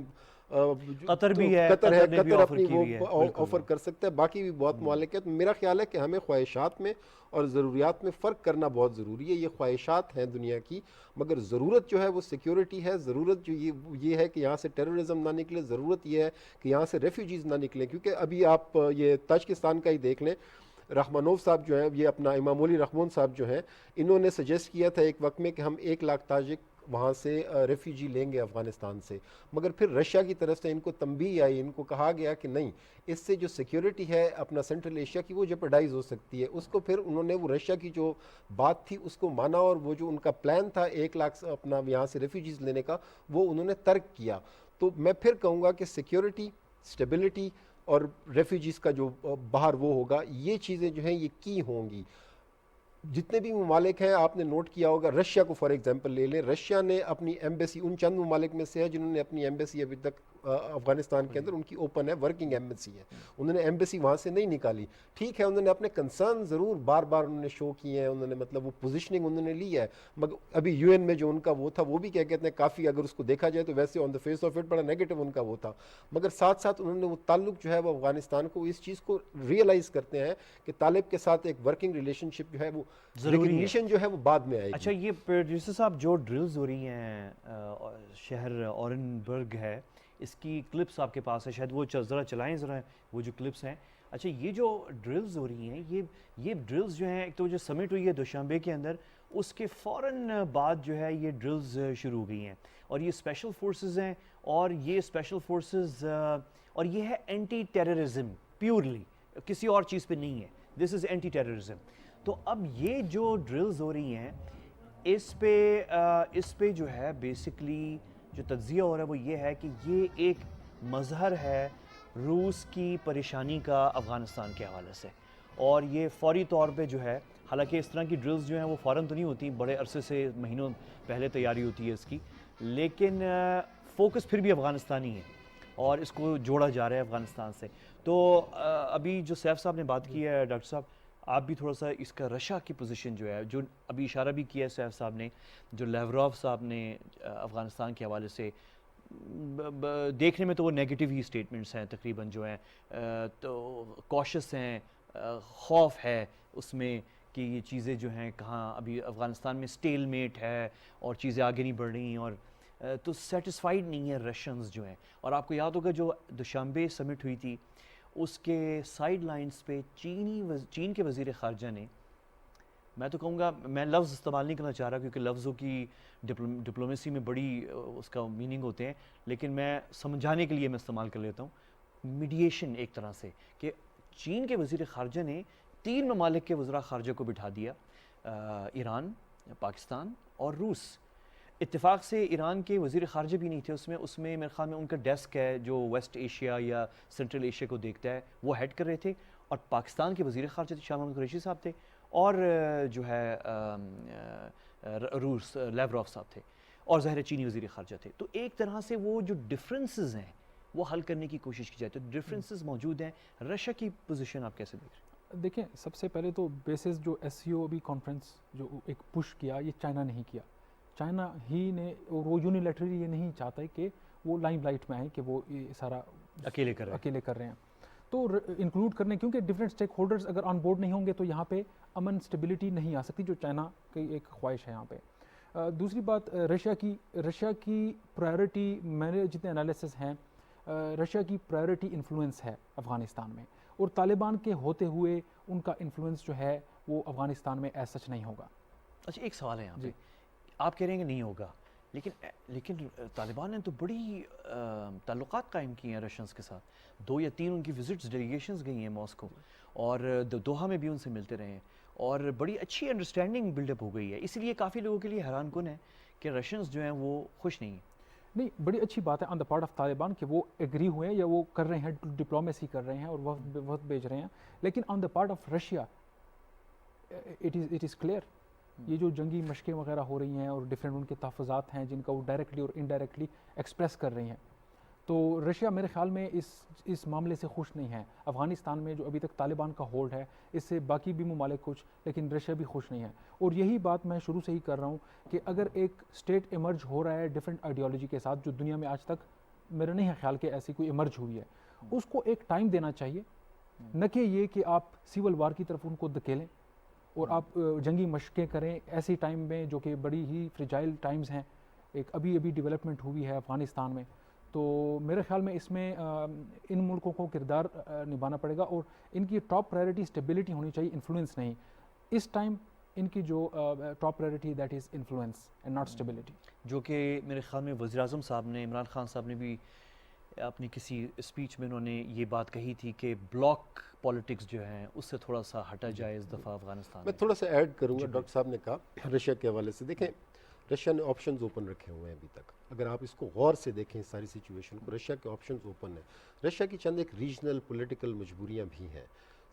قطر بھی ہے، قطر اپنی وہ آفر کر سکتا ہے, باقی بھی بہت ممالک ہے. تو میرا خیال ہے کہ ہمیں خواہشات میں اور ضروریات میں فرق کرنا بہت ضروری ہے. یہ خواہشات ہیں دنیا کی, مگر ضرورت جو ہے وہ سیکیورٹی ہے. ضرورت جو یہ ہے کہ یہاں سے ٹیررزم نہ نکلے. ضرورت یہ ہے کہ یہاں سے ریفیوجیز نہ نکلیں, کیونکہ ابھی آپ یہ تاجکستان کا ہی دیکھ لیں. رحمانوف صاحب جو ہیں, یہ اپنا امام علی رحمون صاحب جو ہیں, انہوں نے سجیسٹ کیا تھا ایک وقت میں کہ ہم 1 لاکھ تاجک وہاں سے ریفیوجی لیں گے افغانستان سے. مگر پھر رشیا کی طرف سے ان کو تنبیہ آئی, ان کو کہا گیا کہ نہیں, اس سے جو سیکیورٹی ہے اپنا سینٹرل ایشیا کی وہ جیپرڈائز ہو سکتی ہے. اس کو پھر انہوں نے وہ رشیا کی جو بات تھی اس کو مانا, اور وہ جو ان کا پلان تھا 1 لاکھ اپنا یہاں سے ریفیوجیز لینے کا, وہ انہوں نے ترک کیا. تو میں پھر کہوں گا کہ سیکیورٹی, اسٹیبلٹی اور ریفیوجیز کا جو باہر وہ ہوگا, یہ چیزیں جو ہیں یہ کی ہوں گی. جتنے بھی ممالک ہیں آپ نے نوٹ کیا ہوگا, رشیا کو فار ایگزامپل لے لیں. رشیا نے اپنی ایمبیسی ان چند ممالک میں سے ہے جنہوں نے اپنی ایمبیسی ابھی تک افغانستان کے اندر ان کی اوپن ہے, ورکنگ ایمبیسی ہے. انہوں نے ایمبیسی وہاں سے نہیں نکالی. ٹھیک ہے, انہوں نے اپنے کنسرن ضرور بار بار انہوں نے شو کیے ہیں, انہوں نے مطلب وہ پوزیشننگ انہوں نے لی ہے. مگر ابھی یو این میں جو ان کا وہ تھا وہ بھی کیا کہتے ہیں کافی, اگر اس کو دیکھا جائے تو ویسے آن دا فیس آف اٹ بڑا نیگیٹو ان کا وہ تھا. مگر ساتھ ساتھ انہوں نے وہ تعلق جو ہے وہ افغانستان کو اس چیز کو ریئلائز کرتے ہیں کہ طالب کے ساتھ ایک ورکنگ ریلیشن شپ جو ہے وہ ضروری ہے. جو ہے وہ بعد میں آئے گی. اچھا, یہ پروڈیوسر صاحب جو ڈرلز ہو رہی ہیں شہر اورنبرگ ہے, اس کی کلپس آپ کے پاس ہے, شاید وہ ذرا چلائیں ذرا وہ جو کلپس ہیں. اچھا, یہ جو ڈرلز ہو رہی ہیں, یہ ڈرلز جو ہیں, ایک تو جو سمٹ ہوئی ہے دوشنبے کے اندر, اس کے فوراً بعد جو ہے یہ ڈرلز شروع ہو گئی ہیں, اور یہ اسپیشل فورسز ہیں, اور یہ اسپیشل فورسز اور یہ ہے اینٹی ٹیررزم پیورلی, کسی اور چیز پہ نہیں ہے. دس از اینٹی ٹیررزم. تو اب یہ جو ڈرلز ہو رہی ہیں, اس پہ جو ہے بیسکلی جو تجزیہ ہو رہا ہے وہ یہ ہے کہ یہ ایک مظہر ہے روس کی پریشانی کا افغانستان کے حوالے سے, اور یہ فوری طور پہ جو ہے, حالانکہ اس طرح کی ڈرلز جو ہیں وہ فوراً تو نہیں ہوتی, بڑے عرصے سے مہینوں پہلے تیاری ہوتی ہے اس کی, لیکن فوکس پھر بھی افغانستانی ہے اور اس کو جوڑا جا رہا ہے افغانستان سے. تو ابھی جو سیف صاحب نے بات کی ہے, ڈاکٹر صاحب آپ بھی تھوڑا سا اس کا رشیا کی پوزیشن جو ہے, جو ابھی اشارہ بھی کیا ہے سیف صاحب نے, جو لیوروف صاحب نے افغانستان کے حوالے سے, دیکھنے میں تو وہ نیگیٹو ہی سٹیٹمنٹس ہیں تقریباً جو ہیں, تو کوشس ہیں, خوف ہے اس میں کہ یہ چیزیں جو ہیں کہاں ابھی افغانستان میں سٹیل میٹ ہے اور چیزیں آگے نہیں بڑھ رہی ہیں, اور تو سیٹسفائیڈ نہیں ہیں رشینز جو ہیں. اور آپ کو یاد ہوگا جو دوشنبے سمٹ ہوئی تھی, اس کے سائیڈ لائنز پہ چین کے وزیر خارجہ نے, میں تو کہوں گا, میں لفظ استعمال نہیں کرنا چاہ رہا کیونکہ لفظوں کی ڈپلومیسی میں بڑی اس کا میننگ ہوتے ہیں, لیکن میں سمجھانے کے لیے میں استعمال کر لیتا ہوں, میڈیشن ایک طرح سے, کہ چین کے وزیر خارجہ نے 3 ممالک کے وزراء خارجہ کو بٹھا دیا, ایران, پاکستان اور روس. اتفاق سے ایران کے وزیر خارجہ بھی نہیں تھے اس میں میرے خیال میں ان کا ڈیسک ہے جو ویسٹ ایشیا یا سینٹرل ایشیا کو دیکھتا ہے, وہ ہیڈ کر رہے تھے, اور پاکستان کے وزیر خارجہ شاہ محمود قریشی صاحب تھے, اور جو ہے روس لیوروف صاحب تھے, اور ظاہر چینی وزیر خارجہ تھے. تو ایک طرح سے وہ جو ڈفرینسز ہیں وہ حل کرنے کی کوشش کی جائے, تو ڈفرینسز موجود ہیں. رشیا کی پوزیشن آپ کیسے دیکھ رہے ہیں؟ دیکھیں, سب سے پہلے تو بیسز جو ایس سی او ابھی کانفرنس جو ایک پش کیا, یہ چائنا نہیں کیا. چائنا ہی نے, اور وہ یونیلیٹرلی یہ نہیں چاہتا ہے کہ وہ لائم لائٹ میں آئیں کہ وہ یہ سارا اکیلے کر رہے ہیں. تو انکلوڈ کرنے, کیونکہ ڈفرینٹ اسٹیک ہولڈرز اگر آن بورڈ نہیں ہوں گے تو یہاں پہ امن اسٹیبلٹی نہیں آ سکتی, جو چائنا کی ایک خواہش ہے یہاں پہ. دوسری بات رشیا کی پرائیورٹی, میرے جتنے انالیسس ہیں, رشیا کی پرائیورٹی انفلوئنس ہے افغانستان میں, اور طالبان کے ہوتے ہوئے ان کا انفلوئنس جو ہے وہ افغانستان میں ایز سچ نہیں ہوگا. اچھا, ایک سوال ہے یہاں پہ, آپ کہہ رہے ہیں کہ نہیں ہوگا, لیکن طالبان نے تو بڑی تعلقات قائم کی ہیں رشینز کے ساتھ, 2 یا 3 ان کی وزٹس ڈیلیگیشنز گئی ہیں ماسکو, اور دوحہ میں بھی ان سے ملتے رہے ہیں, اور بڑی اچھی انڈرسٹینڈنگ بلڈ اپ ہو گئی ہے. اس لیے کافی لوگوں کے لیے حیران کن ہے کہ رشینز جو ہیں وہ خوش نہیں ہیں. نہیں, بڑی اچھی بات ہے آن دا پارٹ آف طالبان کہ وہ ایگری ہوئے ہیں یا وہ کر رہے ہیں, ڈپلومیسی کر رہے ہیں اور وقت بھیج رہے ہیں, لیکن on the part of Russia it is clear, یہ جو جنگی مشقیں وغیرہ ہو رہی ہیں اور ڈفرینٹ ان کے تحفظات ہیں جن کا وہ ڈائریکٹلی اور انڈائریکٹلی ایکسپریس کر رہی ہیں, تو رشیا میرے خیال میں اس معاملے سے خوش نہیں ہے. افغانستان میں جو ابھی تک طالبان کا ہولڈ ہے اس سے باقی بھی ممالک کچھ, لیکن رشیا بھی خوش نہیں ہے. اور یہی بات میں شروع سے ہی کر رہا ہوں کہ اگر ایک اسٹیٹ ایمرج ہو رہا ہے ڈفرینٹ آئیڈیالوجی کے ساتھ, جو دنیا میں آج تک میرا نہیں ہے خیال کہ ایسی کوئی ایمرج ہوئی ہے, اس کو ایک ٹائم دینا چاہیے, نہ کہ یہ کہ آپ سیول وار کی طرف ان کو دھکیلیں اور آپ جنگی مشقیں کریں ایسی ٹائم میں جو کہ بڑی ہی فریجائل ٹائمز ہیں. ایک ابھی ڈیولپمنٹ ہوئی ہے افغانستان میں, تو میرے خیال میں اس میں ان ملکوں کو کردار نبھانا پڑے گا, اور ان کی ٹاپ پرائرٹی اسٹیبلٹی ہونی چاہیے, انفلوئنس نہیں. اس ٹائم ان کی جو top priority that is influence and not stability. جو کہ میرے خیال میں وزیر اعظم صاحب نے, عمران خان صاحب نے بھی اپنی کسی اسپیچ میں انہوں نے یہ بات کہی تھی کہ بلاک پالیٹکس جو ہیں اس سے تھوڑا سا ہٹا جائے اس دفعہ افغانستان میں تھوڑا سا ایڈ کروں گا. ڈاکٹر صاحب نے کہا رشیا کے حوالے سے, دیکھیں رشیا نے آپشنز اوپن رکھے ہوئے ہیں ابھی تک. اگر آپ اس کو غور سے دیکھیں اس ساری سچویشن کو, رشیا کے آپشنز اوپن ہیں. رشیا کی چند ایک ریجنل پولیٹیکل مجبوریاں بھی ہیں.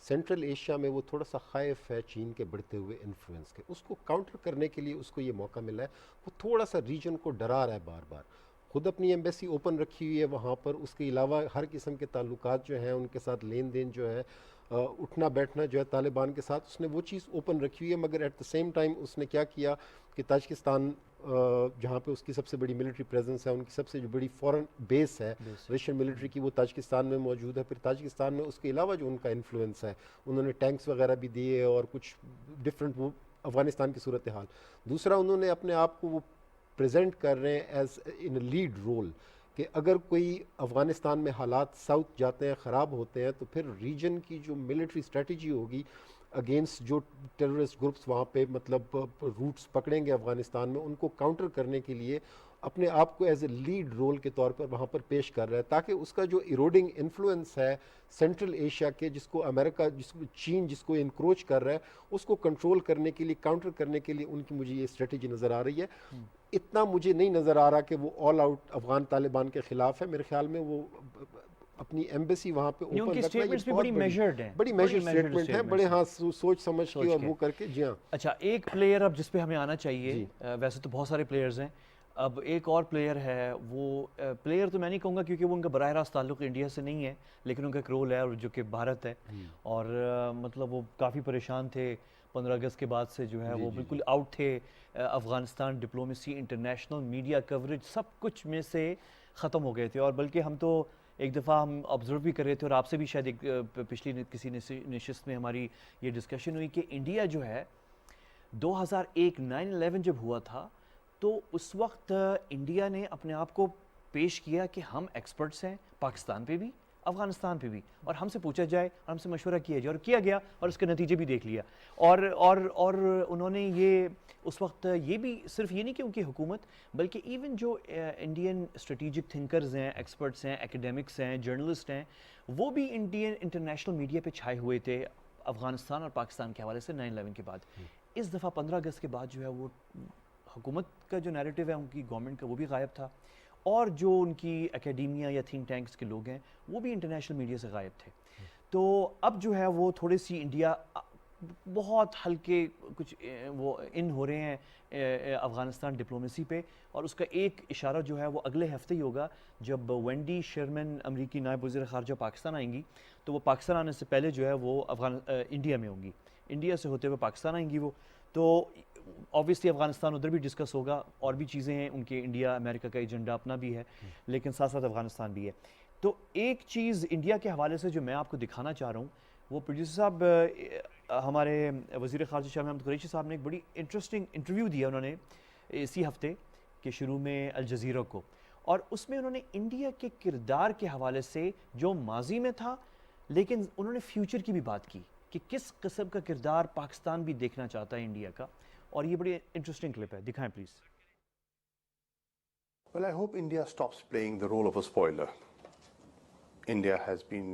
سینٹرل ایشیا میں وہ تھوڑا سا خائف ہے چین کے بڑھتے ہوئے انفلوئنس کے, اس کو کاؤنٹر کرنے کے لیے اس کو یہ موقع ملا ہے. وہ تھوڑا سا ریجن کو ڈرا رہا ہے بار بار. خود اپنی ایمبیسی اوپن رکھی ہوئی ہے وہاں پر, اس کے علاوہ ہر قسم کے تعلقات جو ہیں ان کے ساتھ لین دین جو ہے, اٹھنا بیٹھنا جو ہے طالبان کے ساتھ, اس نے وہ چیز اوپن رکھی ہوئی ہے. مگر ایٹ دا سیم ٹائم اس نے کیا کیا کہ تاجکستان جہاں پہ اس کی سب سے بڑی ملٹری پریزنس ہے, ان کی سب سے جو بڑی فورن بیس ہے رشین ملٹری کی, وہ تاجکستان میں موجود ہے. پھر تاجکستان میں اس کے علاوہ جو ان کا انفلوئنس ہے, انہوں نے ٹینکس وغیرہ بھی دیے اور کچھ ڈفرینٹ وہ افغانستان کی صورتحال. دوسرا انہوں نے اپنے آپ کو وہ پریزنٹ کر رہے ہیں ایز ان لیڈ رول کہ اگر کوئی افغانستان میں حالات ساؤتھ جاتے ہیں, خراب ہوتے ہیں, تو پھر ریجن کی جو ملٹری اسٹریٹجی ہوگی اگینسٹ جو ٹیررسٹ گروپس وہاں پہ مطلب روٹس پکڑیں گے افغانستان میں, ان کو کاؤنٹر کرنے کے لیے اپنے آپ کو ایز اے لیڈ رول کے طور پر وہاں پر پیش کر رہا ہے, تاکہ اس کا جو ایروڈنگ انفلوئنس ہے سینٹرل ایشیا کے, جس کو امریکہ, جس کو چین جس کو انکروچ کر رہا ہے, اس کو کنٹرول کرنے کے لیے, کاؤنٹر کرنے کے لیے ان کی مجھے یہ اسٹریٹجی نظر آ رہی ہے. اتنا مجھے نہیں نظر آ رہا کہ وہ آل آؤٹ افغان طالبان کے خلاف ہے. میرے خیال میں وہ اپنی ایمبیسی وہاں پہ اوپن رکھنا یہ بڑی میجرڈ ہیں, بڑی میجر اسٹیٹمنٹ ہے, بڑے ہاں سوچ سمجھ کے اور وہ کر کے. جی ہاں. اچھا, ایک پلیئر اب جس پہ ہمیں آنا چاہیے, ویسے تو بہت سارے پلیئرز ہیں, اب ایک اور پلیئر ہے, وہ پلیئر تو میں نہیں کہوں گا کیونکہ وہ ان کا براہ راست تعلق انڈیا سے نہیں ہے, لیکن ان کا ایک رول ہے جو کہ بھارت ہے. اور مطلب وہ کافی پریشان تھے 15 اگست کے بعد سے, جو ہے وہ بالکل آؤٹ تھے. Afghanistan diplomacy, international media coverage, سب کچھ میں سے ختم ہو گئے تھے. اور بلکہ ہم تو ایک دفعہ ہم آبزرو بھی کر رہے تھے, اور آپ سے بھی شاید ایک پچھلی کسی نشست میں ہماری یہ ڈسکشن ہوئی کہ انڈیا جو ہے 2001 9/11 جب ہوا تھا, تو اس وقت انڈیا نے اپنے آپ کو پیش کیا کہ ہم ایکسپرٹس ہیں پاکستان پہ بھی, افغانستان پہ بھی, اور ہم سے پوچھا جائے اور ہم سے مشورہ کیا جائے, اور کیا گیا, اور اس کے نتیجے بھی دیکھ لیا. اور انہوں نے یہ اس وقت یہ بھی صرف یہ نہیں کہ ان کی حکومت, بلکہ ایون جو انڈین اسٹریٹجک تھنکرز ہیں, ایکسپرٹس ہیں, ایکیڈیمکس ہیں, جرنلسٹ ہیں, وہ بھی انڈین انٹرنیشنل میڈیا پہ چھائے ہوئے تھے افغانستان اور پاکستان کے حوالے سے 9/11 کے بعد. اس دفعہ 15 اگست کے بعد جو ہے وہ حکومت کا جو نیریٹو ہے ان کی گورنمنٹ کا, وہ بھی غائب تھا, اور جو ان کی اکیڈیمیا یا تھنک ٹینکس کے لوگ ہیں وہ بھی انٹرنیشنل میڈیا سے غائب تھے. تو اب جو ہے وہ تھوڑی سی انڈیا بہت ہلکے کچھ وہ ان ہو رہے ہیں افغانستان ڈپلومیسی پہ, اور اس کا ایک اشارہ جو ہے وہ اگلے ہفتے ہی ہوگا جب وینڈی شرمن امریکی نائب وزیر خارجہ پاکستان آئیں گی. تو وہ پاکستان آنے سے پہلے جو ہے وہ انڈیا میں ہوں گی, انڈیا سے ہوتے ہوئے پاکستان آئیں گی وہ. تو اوبیسلی افغانستان ادھر بھی ڈسکس ہوگا, اور بھی چیزیں ہیں ان کے, انڈیا امریکہ کا ایجنڈا اپنا بھی ہے, لیکن ساتھ ساتھ افغانستان بھی ہے. تو ایک چیز انڈیا کے حوالے سے جو میں آپ کو دکھانا چاہ رہا ہوں, وہ پروڈیوسر صاحب ہمارے وزیر خارجہ شاہ محمود قریشی صاحب نے ایک بڑی انٹرسٹنگ انٹرویو دیا انہوں نے اسی ہفتے کے شروع میں الجزیرہ کو, اور اس میں انہوں نے انڈیا کے کردار کے حوالے سے جو ماضی میں تھا, لیکن انہوں نے فیوچر کی بھی بات کی کہ کس قسم کا کردار پاکستان بھی دیکھنا چاہتا ہے انڈیا کا. اور یہ بڑی انٹرسٹنگ کلپ ہے, دکھائیں please. Well, I hope India stops playing the role of a spoiler. India has been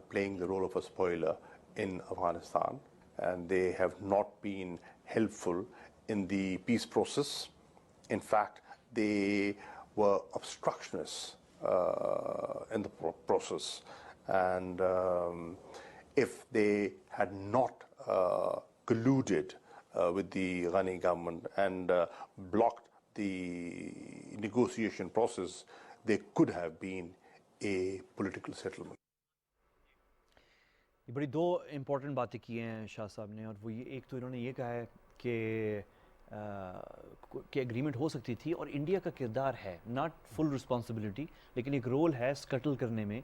playing the role of a spoiler in Afghanistan, and they have not been helpful in the peace process. In fact, they were obstructionists in the process, and if they had not colluded with the Ghani government and blocked the negotiation process there could have been a political settlement. یہ بڑی دو important باتیں کی ہیں شاہ صاحب نے, اور وہ یہ ایک تو انہوں نے یہ کہا ہے کہ ایگریمنٹ ہو سکتی تھی, اور انڈیا کا کردار ہے, ناٹ فل رسپانسبلٹی لیکن ایک رول ہے سکٹل کرنے میں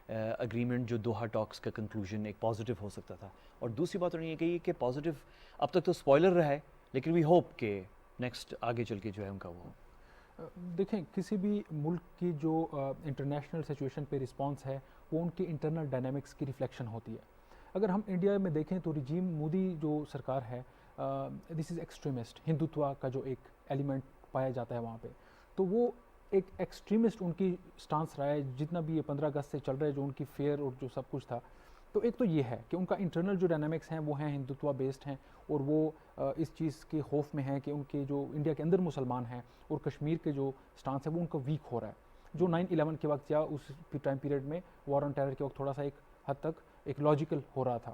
اگریمنٹ جو دوحہ ٹاکس کا کنکلوژن ایک پازیٹیو ہو سکتا تھا. اور دوسری بات انہوں نے یہ کہی کہ پازیٹیو اب تک تو اسپوائلر رہا ہے, لیکن وی ہوپ کہ نیکسٹ آگے چل کے جو ہے ان کا وہ. دیکھیں کسی بھی ملک کی جو انٹرنیشنل سچویشن پہ رسپانس ہے وہ ان کی انٹرنل ڈائنامکس کی ریفلیکشن ہوتی ہے. اگر ہم انڈیا میں دیکھیں تو رجیم مودی جو سرکار ہے دس از ایکسٹریمسٹ, ہندوتوا کا جو ایک ایلیمنٹ پایا جاتا ہے وہاں پہ, تو وہ ایک ایکسٹریمسٹ ان کی سٹانس رہا ہے جتنا بھی یہ 15 اگست سے چل رہا ہے, جو ان کی فیئر اور جو سب کچھ تھا. تو ایک تو یہ ہے کہ ان کا انٹرنل جو ڈائنامکس ہیں وہ ہیں ہندوتوا بیسڈ ہیں, اور وہ اس چیز کے خوف میں ہیں کہ ان کے جو انڈیا کے اندر مسلمان ہیں اور کشمیر کے جو سٹانس ہے وہ ان کا ویک ہو رہا ہے, جو 9/11 کے وقت یا اس ٹائم پیریڈ میں وار آن ٹیرر کے وقت تھوڑا سا ایک حد تک ایک لاجیکل ہو رہا تھا.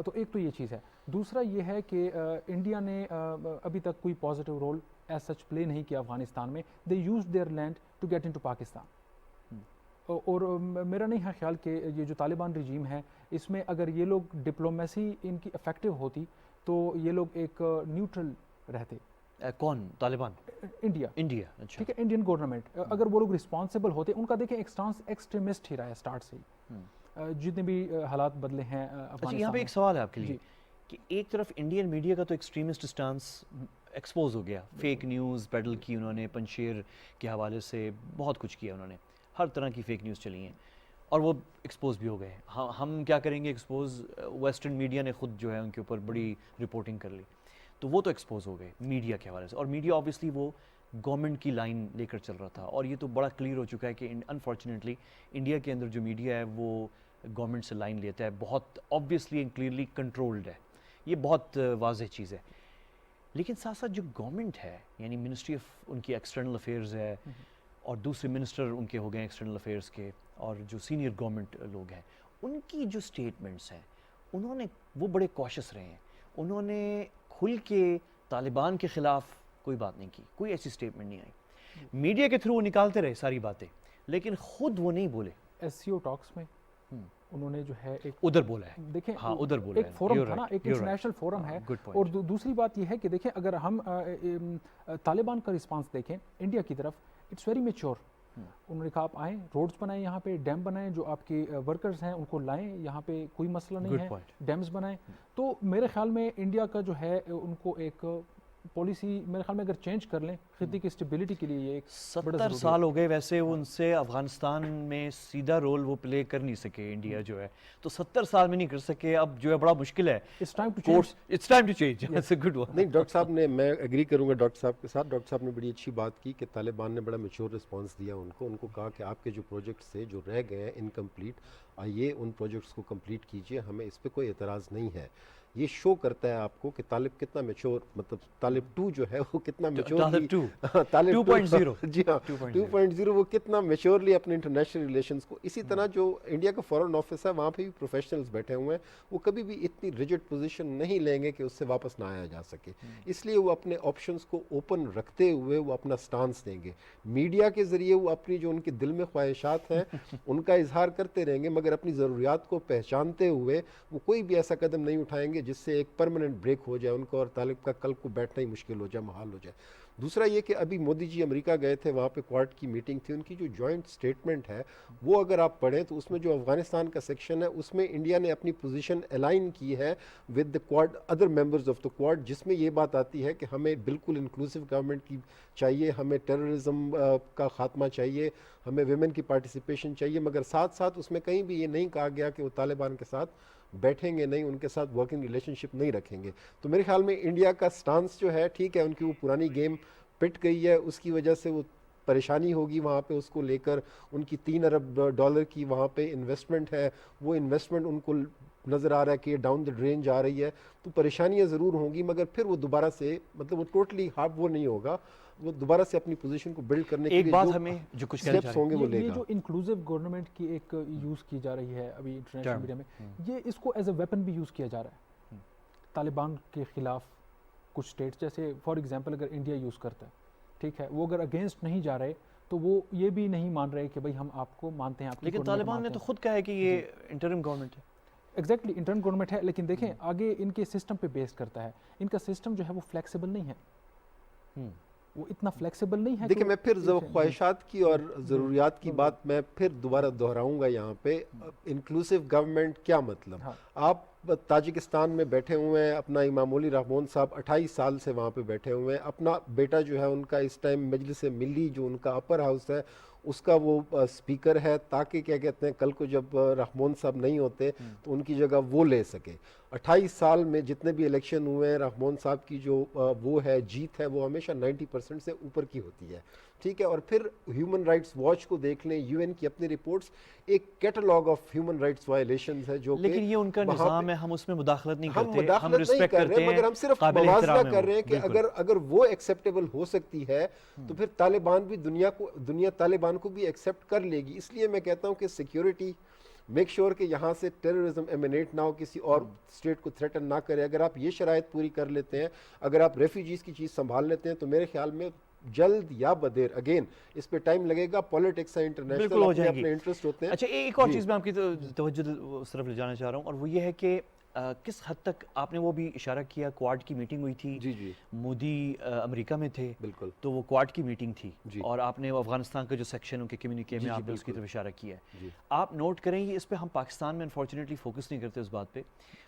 تو ایک تو یہ چیز ہے. دوسرا یہ ہے کہ انڈیا نے ابھی تک کوئی positive role as such play نہیں کیا افغانستان میں. They use their land to get into Pakistan. اور میرا نہیں ہے خیال کہ یہ جو طالبان رجیم ہے اس میں اگر یہ لوگ ڈپلومیسی ان کی افیکٹو ہوتی تو یہ لوگ ایک نیوٹرل رہتے. کون طالبان؟ انڈیا. اچھا ٹھیک ہے, انڈین گورنمنٹ اگر وہ لوگ رسپانسبل ہوتے, ان کا دیکھیں ایک سٹانس ایکسٹریمسٹ ہی رہا ہے اسٹارٹ سے ہی, جتنے بھی حالات بدلے ہیں افغانستان. اچھا یہاں پہ ایک سوال ہے آپ کے لیے کہ ایک طرف انڈین میڈیا کا تو ایکسٹریمسٹ سٹانس ایکسپوز ہو گیا, فیک نیوز پیڈل کی انہوں نے, پنشیر کے حوالے سے بہت کچھ کیا انہوں نے, ہر طرح کی فیک نیوز چلی ہیں اور وہ ایکسپوز بھی ہو گئے. ہم کیا کریں گے ایکسپوز, ویسٹرن میڈیا نے خود جو ہے ان کے اوپر بڑی رپورٹنگ کر لی, تو وہ تو ایکسپوز ہو گئے میڈیا کے حوالے سے. اور میڈیا آبویسلی وہ گورنمنٹ کی لائن لے کر چل رہا تھا, اور یہ تو بڑا کلیئر ہو چکا ہے کہ انفارچونیٹلی انڈیا کے اندر جو میڈیا ہے وہ گورنمنٹ سے لائن لیتا ہے, بہت آبویسلی اینڈ کلیئرلی کنٹرولڈ ہے, یہ بہت واضح چیز ہے. لیکن ساتھ ساتھ جو گورنمنٹ ہے, یعنی منسٹری آف ان کی ایکسٹرنل افیئرز ہے, اور دوسرے منسٹر ان کے ہو گئے ایکسٹرنل افیئرز کے, اور جو سینئر گورنمنٹ لوگ ہیں, ان کی جو سٹیٹمنٹس ہیں انہوں نے وہ بڑے کوشش رہے ہیں. انہوں نے کھل کے طالبان کے خلاف کوئی بات نہیں کی, کوئی ایسی سٹیٹمنٹ نہیں آئی. میڈیا کے تھرو وہ نکالتے رہے ساری باتیں, لیکن خود وہ نہیں بولے. SCO ٹاکس میں انہوں نے جو ہے ایک ادھر بولا ہے, دیکھیں ہاں ادھر بولا ہے, ایک فورم تھا نا, ایک انٹرنیشنل فورم ہے. اور دوسری بات یہ ہے کہ دیکھیں اگر ہم طالبان کا رسپانس دیکھیں انڈیا کی طرف, اٹس ویری میچور. انہوں نے کہا آپ آئیں, روڈز بنائیں, یہاں پہ ڈیم بنائیں, جو آپ کے ورکرز ہیں ان کو لائیں, یہاں پہ کوئی مسئلہ نہیں ہے, ڈیمز بنائیں. تو میرے خیال میں انڈیا کا جو ہے ان کو ایک پالیسی میرے خیال میں اگر چینج کر لیں خطے کی اسٹیبلٹی کے لیے, یہ ایک 70 سال ہو گئے ویسے ان سے افغانستان میں سیدھا رول وہ پلے کر نہیں سکے انڈیا جو ہے, تو 70 سال میں نہیں کر سکے, اب جو ہے بڑا مشکل ہے. It's time to change. It's time to change. That's a good one. نہیں ڈاکٹر صاحب نے, میں ایگری کروں گا ڈاکٹر صاحب کے ساتھ. ڈاکٹر صاحب نے بڑی اچھی بات کی کہ طالبان نے بڑا میچور رسپانس دیا ان کو کہا کہ آپ کے جو پروجیکٹس تھے جو رہ گئے ہیں انکمپلیٹ, آئیے ان پروجیکٹس کو کمپلیٹ کیجئے, ہمیں اس پہ کوئی اعتراض نہیں ہے. یہ شو کرتا ہے آپ کو کہ طالب کتنا میچور, مطلب طالب 2 جو ہے وہ کتنا میچورلی, طالب 2.0 جی ہاں 2.0 وہ کتنا میچورلی اپنے انٹرنیشنل ریلیشنز کو. اسی طرح جو انڈیا کا فارن آفس ہے وہاں پہ بھی پروفیشنلز بیٹھے ہوئے ہیں, وہ کبھی بھی اتنی ریجڈ پوزیشن نہیں لیں گے کہ اس سے واپس نہ آیا جا سکے, اس لیے وہ اپنے آپشنز کو اوپن رکھتے ہوئے وہ اپنا سٹانس دیں گے. میڈیا کے ذریعے وہ اپنی جو ان کے دل میں خواہشات ہیں ان کا اظہار کرتے رہیں گے, مگر اپنی ضروریات کو پہچانتے ہوئے وہ کوئی بھی ایسا قدم نہیں اٹھائیں گے جس سے ایک پرماننٹ بریک ہو جائے ان کو اور طالب کا کل کو بیٹھنا ہی مشکل ہو جائے, محال ہو جائے. دوسرا یہ کہ ابھی مودی جی امریکہ گئے تھے, وہاں پہ کوارڈ کی میٹنگ تھی, ان کی جو جوائنٹ سٹیٹمنٹ ہے وہ اگر آپ پڑھیں تو اس میں جو افغانستان کا سیکشن ہے اس میں انڈیا نے اپنی پوزیشن الائن کی ہے with the کوارڈ, other members of the کوارڈ, جس میں یہ بات آتی ہے کہ ہمیں بالکل انکلوسیو گورنمنٹ کی چاہیے, ہمیں ٹیررزم کا خاتمہ چاہیے, ہمیں ویمن کی پارٹیسپیشن چاہیے, مگر ساتھ ساتھ اس میں کہیں بھی یہ نہیں کہا گیا کہ وہ طالبان کے ساتھ بیٹھیں گے نہیں, ان کے ساتھ ورکنگ ریلیشن شپ نہیں رکھیں گے. تو میرے خیال میں انڈیا کا سٹانس جو ہے ٹھیک ہے, ان کی وہ پرانی گیم پٹ گئی ہے, اس کی وجہ سے وہ پریشانی ہوگی وہاں پہ اس کو لے کر. ان کی $3 ارب کی وہاں پہ انویسٹمنٹ ہے, وہ انویسٹمنٹ ان کو نظر آ رہا ہے کہ یہ ڈاؤن دا ڈرین جا رہی ہے, تو پریشانیاں ضرور ہوں گی, مگر پھر وہ دوبارہ سے مطلب وہ ٹوٹلی ہارڈ وہ نہیں ہوگا, وہ دوبارہ سے اپنی پوزیشن کو بلڈ کرنے کے ایک لیے بات ہمیں جو کچھ کہنا سٹیپس ہوں گے وہ لے یہ گا. جو انکلوسیو گورنمنٹ کی ایک یوز کی جا رہی ہے ابھی انٹرنیشنل میڈیا میں, یہ اس کو ایز اے ویپن بھی یوز کیا جا رہا ہے طالبان کے خلاف. کچھ اسٹیٹس جیسے فار ایگزامپل اگر انڈیا یوز کرتا ہے, ٹھیک ہے, وہ اگر اگینسٹ نہیں جا رہے تو وہ یہ بھی نہیں مان رہے کہ بھائی ہم آپ کو مانتے ہیں. لیکن طالبان نے تو خود کہا ہے کہ یہ انٹرم گورنمنٹ ہے. ایگزیکٹلی انٹرن گورنمنٹ ہے, لیکن دیکھیں آگے ان کے سسٹم پہ بیس کرتا ہے. ان کا سسٹم جو ہے وہ فلیکسیبل نہیں ہے, وہ اتنا فلیکسیبل نہیں ہے. دیکھیں میں پھر خواہشات کی اور ضروریات کی بات میں پھر دوبارہ دہراؤں گا یہاں پہ. انکلوسیو گورنمنٹ کیا مطلب؟ آپ تاجکستان میں بیٹھے ہوئے ہیں, اپنا امام علی رحمون صاحب 28 سال سے وہاں پہ بیٹھے ہوئے ہیں. اپنا بیٹا جو ہے ان کا اس ٹائم مجلس ملی جو ان کا اپر ہاؤس ہے اس کا وہ سپیکر ہے, تاکہ کیا کہتے ہیں کل کو جب رحمون صاحب نہیں ہوتے تو ان کی جگہ وہ لے سکے. 28 سال میں جتنے بھی الیکشن ہوئے ہیں, رحمون صاحب کی جو وہ ہے جیت ہے وہ ہمیشہ 90% سے اوپر کی ہوتی ہے. ٹھیک ہے, اور پھر ہیومن رائٹس واچ کو دیکھ لیں, یو این کی اپنی رپورٹس, ایک catalogue of human rights violations ہے جو لیکن یہ ان کا نظام ہے, ہم اس میں مداخلت نہیں ہم کرتے, مداخلت نہیں کر رہے, مگر ہم صرف موازنہ کر رہے ہیں کہ اگر وہ ایکسیپٹیبل ہو سکتی ہے تو پھر طالبان بھی دنیا طالبان کو بھی ایکسیپٹ کر لے گی. اس لیے میں کہتا ہوں کہ سیکیورٹی میک شور کہ یہاں سے ٹیررزم ایمینیٹ نہ ہو, کسی اور اسٹیٹ کو تھریٹن نہ کرے. اگر آپ یہ شرائط پوری کر لیتے ہیں, اگر آپ ریفیوجیز کی چیز سنبھال لیتے ہیں, تو میرے خیال میں جلد یا بدیر, اگین اس پہ ٹائم لگے گا, پالیٹکس ہے انٹرنیشنل, اپنے انٹرسٹ ہوتے ہیں. اچھا ایک اور چیز میں آپ کی توجہ اس طرف لے جانا چاہ رہا ہوں, اور وہ یہ ہے کہ کس حد تک آپ نے وہ بھی اشارہ کیا, کوارڈ کی میٹنگ ہوئی تھی, جی مودی امریکہ میں تھے, بالکل, تو وہ کوارڈ کی میٹنگ تھی, اور آپ نے افغانستان کا جو سیکشن ان کے کمیونیکے میں آپ نے اس کی طرف اشارہ کیا ہے. آپ نوٹ کریں گے اس پہ ہم پاکستان میں انفارچونیٹلی فوکس نہیں کرتے اس بات پہ,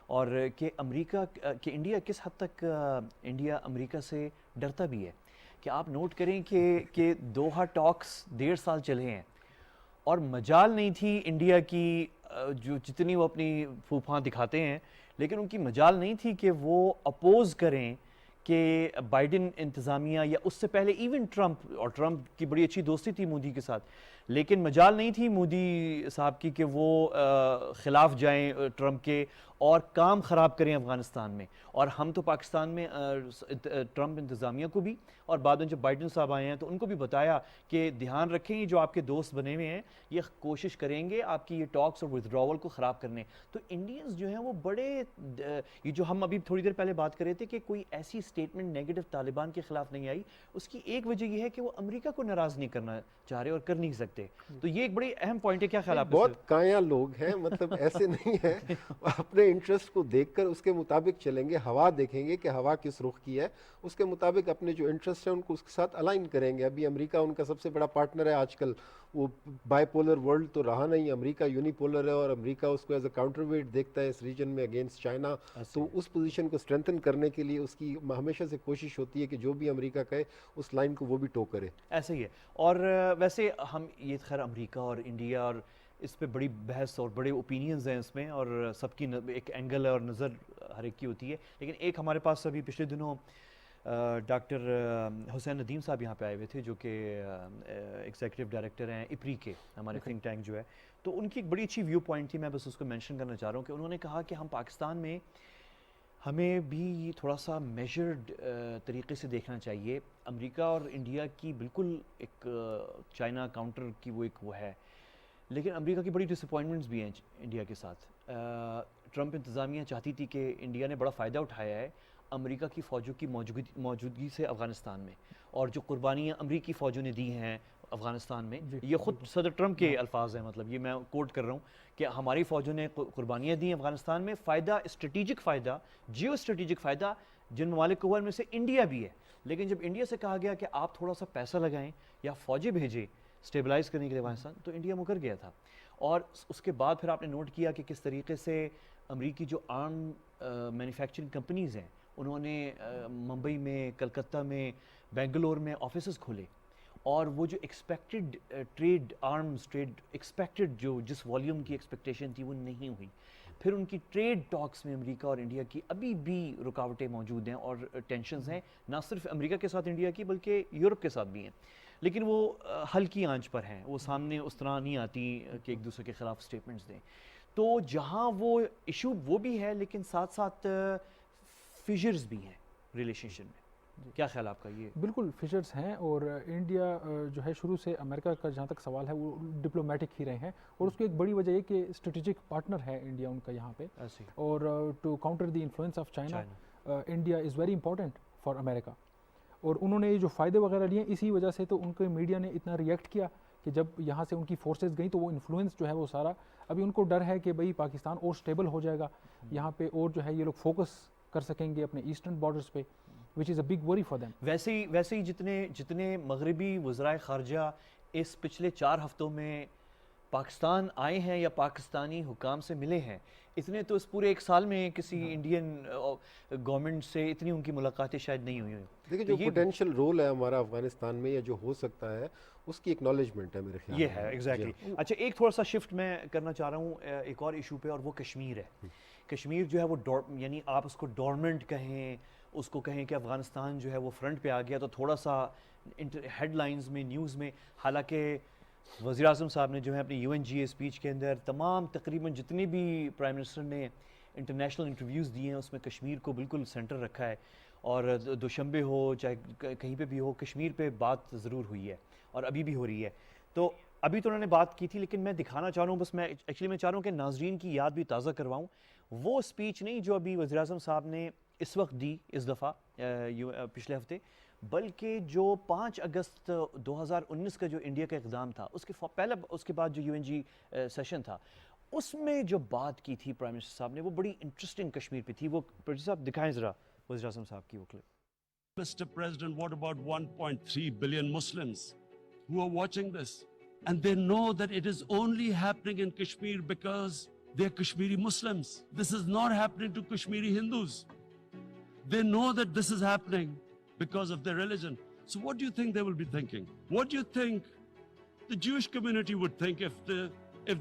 اور کہ امریکہ کہ انڈیا کس حد تک انڈیا امریکہ سے ڈرتا بھی ہے. کہ آپ نوٹ کریں کہ دوحہ ٹاکس 1.5 سال چلے ہیں, اور مجال نہیں تھی انڈیا کی, جو جتنی وہ اپنی پھوپھاں دکھاتے ہیں, لیکن ان کی مجال نہیں تھی کہ وہ اپوز کریں کہ بائیڈن انتظامیہ, یا اس سے پہلے ایون ٹرمپ, اور ٹرمپ کی بڑی اچھی دوستی تھی مودی کے ساتھ, لیکن مجال نہیں تھی مودی صاحب کی کہ وہ خلاف جائیں ٹرمپ کے اور کام خراب کریں افغانستان میں. اور ہم تو پاکستان میں ٹرمپ انتظامیہ کو بھی, اور بعد میں جب بائیڈن صاحب آئے ہیں تو ان کو بھی بتایا کہ دھیان رکھیں, یہ جو آپ کے دوست بنے ہوئے ہیں یہ کوشش کریں گے آپ کی یہ ٹاکس اور ودراول کو خراب کرنے. تو انڈینز جو ہیں وہ بڑے, یہ جو ہم ابھی تھوڑی دیر پہلے بات کر رہے تھے کہ کوئی ایسی سٹیٹمنٹ نیگیٹو طالبان کے خلاف نہیں آئی, اس کی ایک وجہ یہ ہے کہ وہ امریکہ کو ناراض نہیں کرنا چاہ رہے اور کر نہیں سکتے. تو یہ ایک بڑی اہم پوائنٹ ہے. کیا خیال آپ؟ بہت کایا لوگ ہیں, مطلب ایسے نہیں ہے, اپنے انٹرسٹ کو دیکھ کر اس کے مطابق چلیں گے, ہوا دیکھیں گے کہ ہوا کس رخ کی ہے, اس کے مطابق اپنے جو انٹرسٹ ہیں ان کو اس کے ساتھ الائن کریں گے. ابھی امریکہ ان کا سب سے بڑا پارٹنر ہے آج کل, وہ بائی پولر ورلڈ تو رہا نہیں, امریکہ یونی پولر ہے, اور امریکہ اس کو ایز اے کاؤنٹر ویٹ دیکھتا ہے اس ریجن میں اگینسٹ چائنا. تو اس پوزیشن کو اسٹرینتھن کرنے کے لیے اس کی ہمیشہ سے کوشش ہوتی ہے کہ جو بھی امریکہ کہے اس لائن کو وہ بھی ٹو کرے. ایسے ہی ہے. اور ویسے ہم یہ خیر امریکہ اور انڈیا, اور اس پہ بڑی بحث اور بڑے اوپینینز ہیں اس میں, اور سب کی ایک اینگل اور نظر ہر ایک کی ہوتی ہے. لیکن ایک ہمارے پاس ابھی پچھلے دنوں ڈاکٹر حسین ندیم صاحب یہاں پہ آئے ہوئے تھے, جو کہ ایگزیکٹو ڈائریکٹر ہیں اپری کے, ہمارے تھنک ٹینک جو ہے. تو ان کی ایک بڑی اچھی ویو پوائنٹ تھی, میں بس اس کو مینشن کرنا چاہ رہا ہوں کہ انہوں نے کہا کہ ہم پاکستان میں ہمیں بھی تھوڑا سا میجرڈ طریقے سے دیکھنا چاہیے. امریکہ اور انڈیا کی بالکل ایک چائنا کاؤنٹر کی وہ ایک وہ ہے, لیکن امریکہ کی بڑی ڈس اپوائنٹمنٹس بھی ہیں انڈیا کے ساتھ. ٹرمپ انتظامیہ چاہتی تھی کہ انڈیا نے بڑا فائدہ اٹھایا ہے امریکہ کی فوجوں کی موجودگی سے افغانستان میں, اور جو قربانیاں امریکی فوجوں نے دی ہیں افغانستان میں, یہ خود صدر ٹرمپ کے الفاظ ہیں, مطلب یہ میں کوٹ کر رہا ہوں کہ ہماری فوجوں نے قربانیاں دی افغانستان میں. فائدہ, اسٹریٹجک فائدہ, جیو اسٹریٹجک فائدہ جن ممالک کو ہوا ان میں سے انڈیا بھی ہے. لیکن جب انڈیا سے کہا گیا کہ آپ تھوڑا سا پیسہ لگائیں یا فوجیں بھیجیں اسٹیبلائز کرنے کے لیے افغانستان, تو انڈیا مکر گیا تھا. اور اس کے بعد پھر آپ نے نوٹ کیا کہ کس طریقے سے امریکی جو آرم مینوفیکچرنگ کمپنیز ہیں, انہوں نے ممبئی میں, کلکتہ میں, بنگلور میں آفیسز کھولے, اور وہ جو expected trade arms trade expected جو جس والیوم کی ایکسپیکٹیشن تھی وہ نہیں ہوئی. پھر ان کی ٹریڈ ٹاکس میں امریکہ اور انڈیا کی ابھی بھی رکاوٹیں موجود ہیں اور ٹینشنز ہیں, نہ صرف امریکہ کے ساتھ انڈیا کی بلکہ یورپ کے ساتھ بھی ہیں. لیکن وہ ہلکی آنچ پر ہیں, وہ سامنے اس طرح نہیں آتی کہ ایک دوسرے کے خلاف اسٹیٹمنٹس دیں. تو جہاں وہ ایشو وہ بھی ہے, لیکن ساتھ ساتھ فیجرز بھی ہیں ریلیشن شپ میں. کیا خیال آپ کا؟ یہ بالکل فیچرز ہیں, اور انڈیا جو ہے شروع سے امریکہ کا جہاں تک سوال ہے وہ ڈپلومیٹک ہی رہے ہیں, اور اس کی ایک بڑی وجہ یہ کہ اسٹریٹجک پارٹنر ہے انڈیا ان کا یہاں پہ. اور to counter the influence of China, India is very important for America. اور انہوں نے یہ جو فائدے وغیرہ لیے اسی وجہ سے تو ان کے میڈیا نے اتنا ریئیکٹ کیا کہ جب یہاں سے ان کی فورسز گئیں تو وہ انفلوئنس جو ہے وہ سارا ابھی ان کو ڈر ہے کہ بھئی پاکستان اور سٹیبل ہو جائے گا یہاں پہ اور جو ہے یہ لوگ فوکس کر سکیں گے اپنے ایسٹرن بارڈرز پہ وچ از اے بگ وری فار دیم. ویسے ہی جتنے مغربی وزرائے خارجہ اس پچھلے 4 ہفتوں میں پاکستان آئے ہیں یا پاکستانی حکام سے ملے ہیں, اتنے تو اس پورے 1 سال میں کسی انڈین گورنمنٹ سے اتنی ان کی ملاقاتیں شاید نہیں ہوئی. دیکھیں جو پوٹینشیل رول ہے ہمارا افغانستان میں یا جو ہو سکتا ہے اس کی اکنالجمنٹ ہے میرے خیال یہ ہے ایگزیکٹلی. اچھا ایک تھوڑا سا شفٹ میں کرنا چاہ رہا ہوں ایک اور ایشو پہ, اور وہ کشمیر ہے. کشمیر جو ہے وہ یعنی آپ اس کو ڈورمنٹ کہیں, اس کو کہیں کہ افغانستان جو ہے وہ فرنٹ پہ آ گیا تو تھوڑا سا ہیڈ لائنز میں نیوز میں, حالانکہ وزیر اعظم صاحب نے جو ہے اپنی UN اسپیچ کے اندر تمام تقریباً جتنے بھی پرائم منسٹر نے انٹرنیشنل انٹرویوز دیے ہیں اس میں کشمیر کو بالکل سینٹر رکھا ہے, اور دوشنبے ہو چاہے کہیں پہ بھی ہو کشمیر پہ بات ضرور ہوئی ہے اور ابھی بھی ہو رہی ہے. تو ابھی تو انہوں نے بات کی تھی, لیکن میں دکھانا چاہ رہا ہوں, بس میں ایکچولی میں چاہ رہا ہوں کہ ناظرین کی یاد بھی تازہ کرواؤں وہ اسپیچ نہیں جو ابھی وزیر اعظم صاحب نے اس وقت دی اس دفعہ پچھلے ہفتے, بلکہ جو 5 اگست 2019 کا جو انڈیا کا اقدام تھا اس کے پہلے اس کے بعد جو UN سیشن تھا اس میں جو بات کی تھی پرائم منسٹر صاحب نے وہ بڑی انٹرسٹنگ کشمیر پہ تھی. وہ پروڈیوسر صاحب دکھائیں ذرا وزیر اعظم صاحب کی وہ clip. Mr. President, what about 1.3 billion Muslims who are watching this? And they know that it is only happening in Kashmir because they're Kashmiri Muslims. This is not happening to Kashmiri Hindus. They know that this is happening because of their religion. So what do you think they will be thinking? What do you think the Jewish community would think if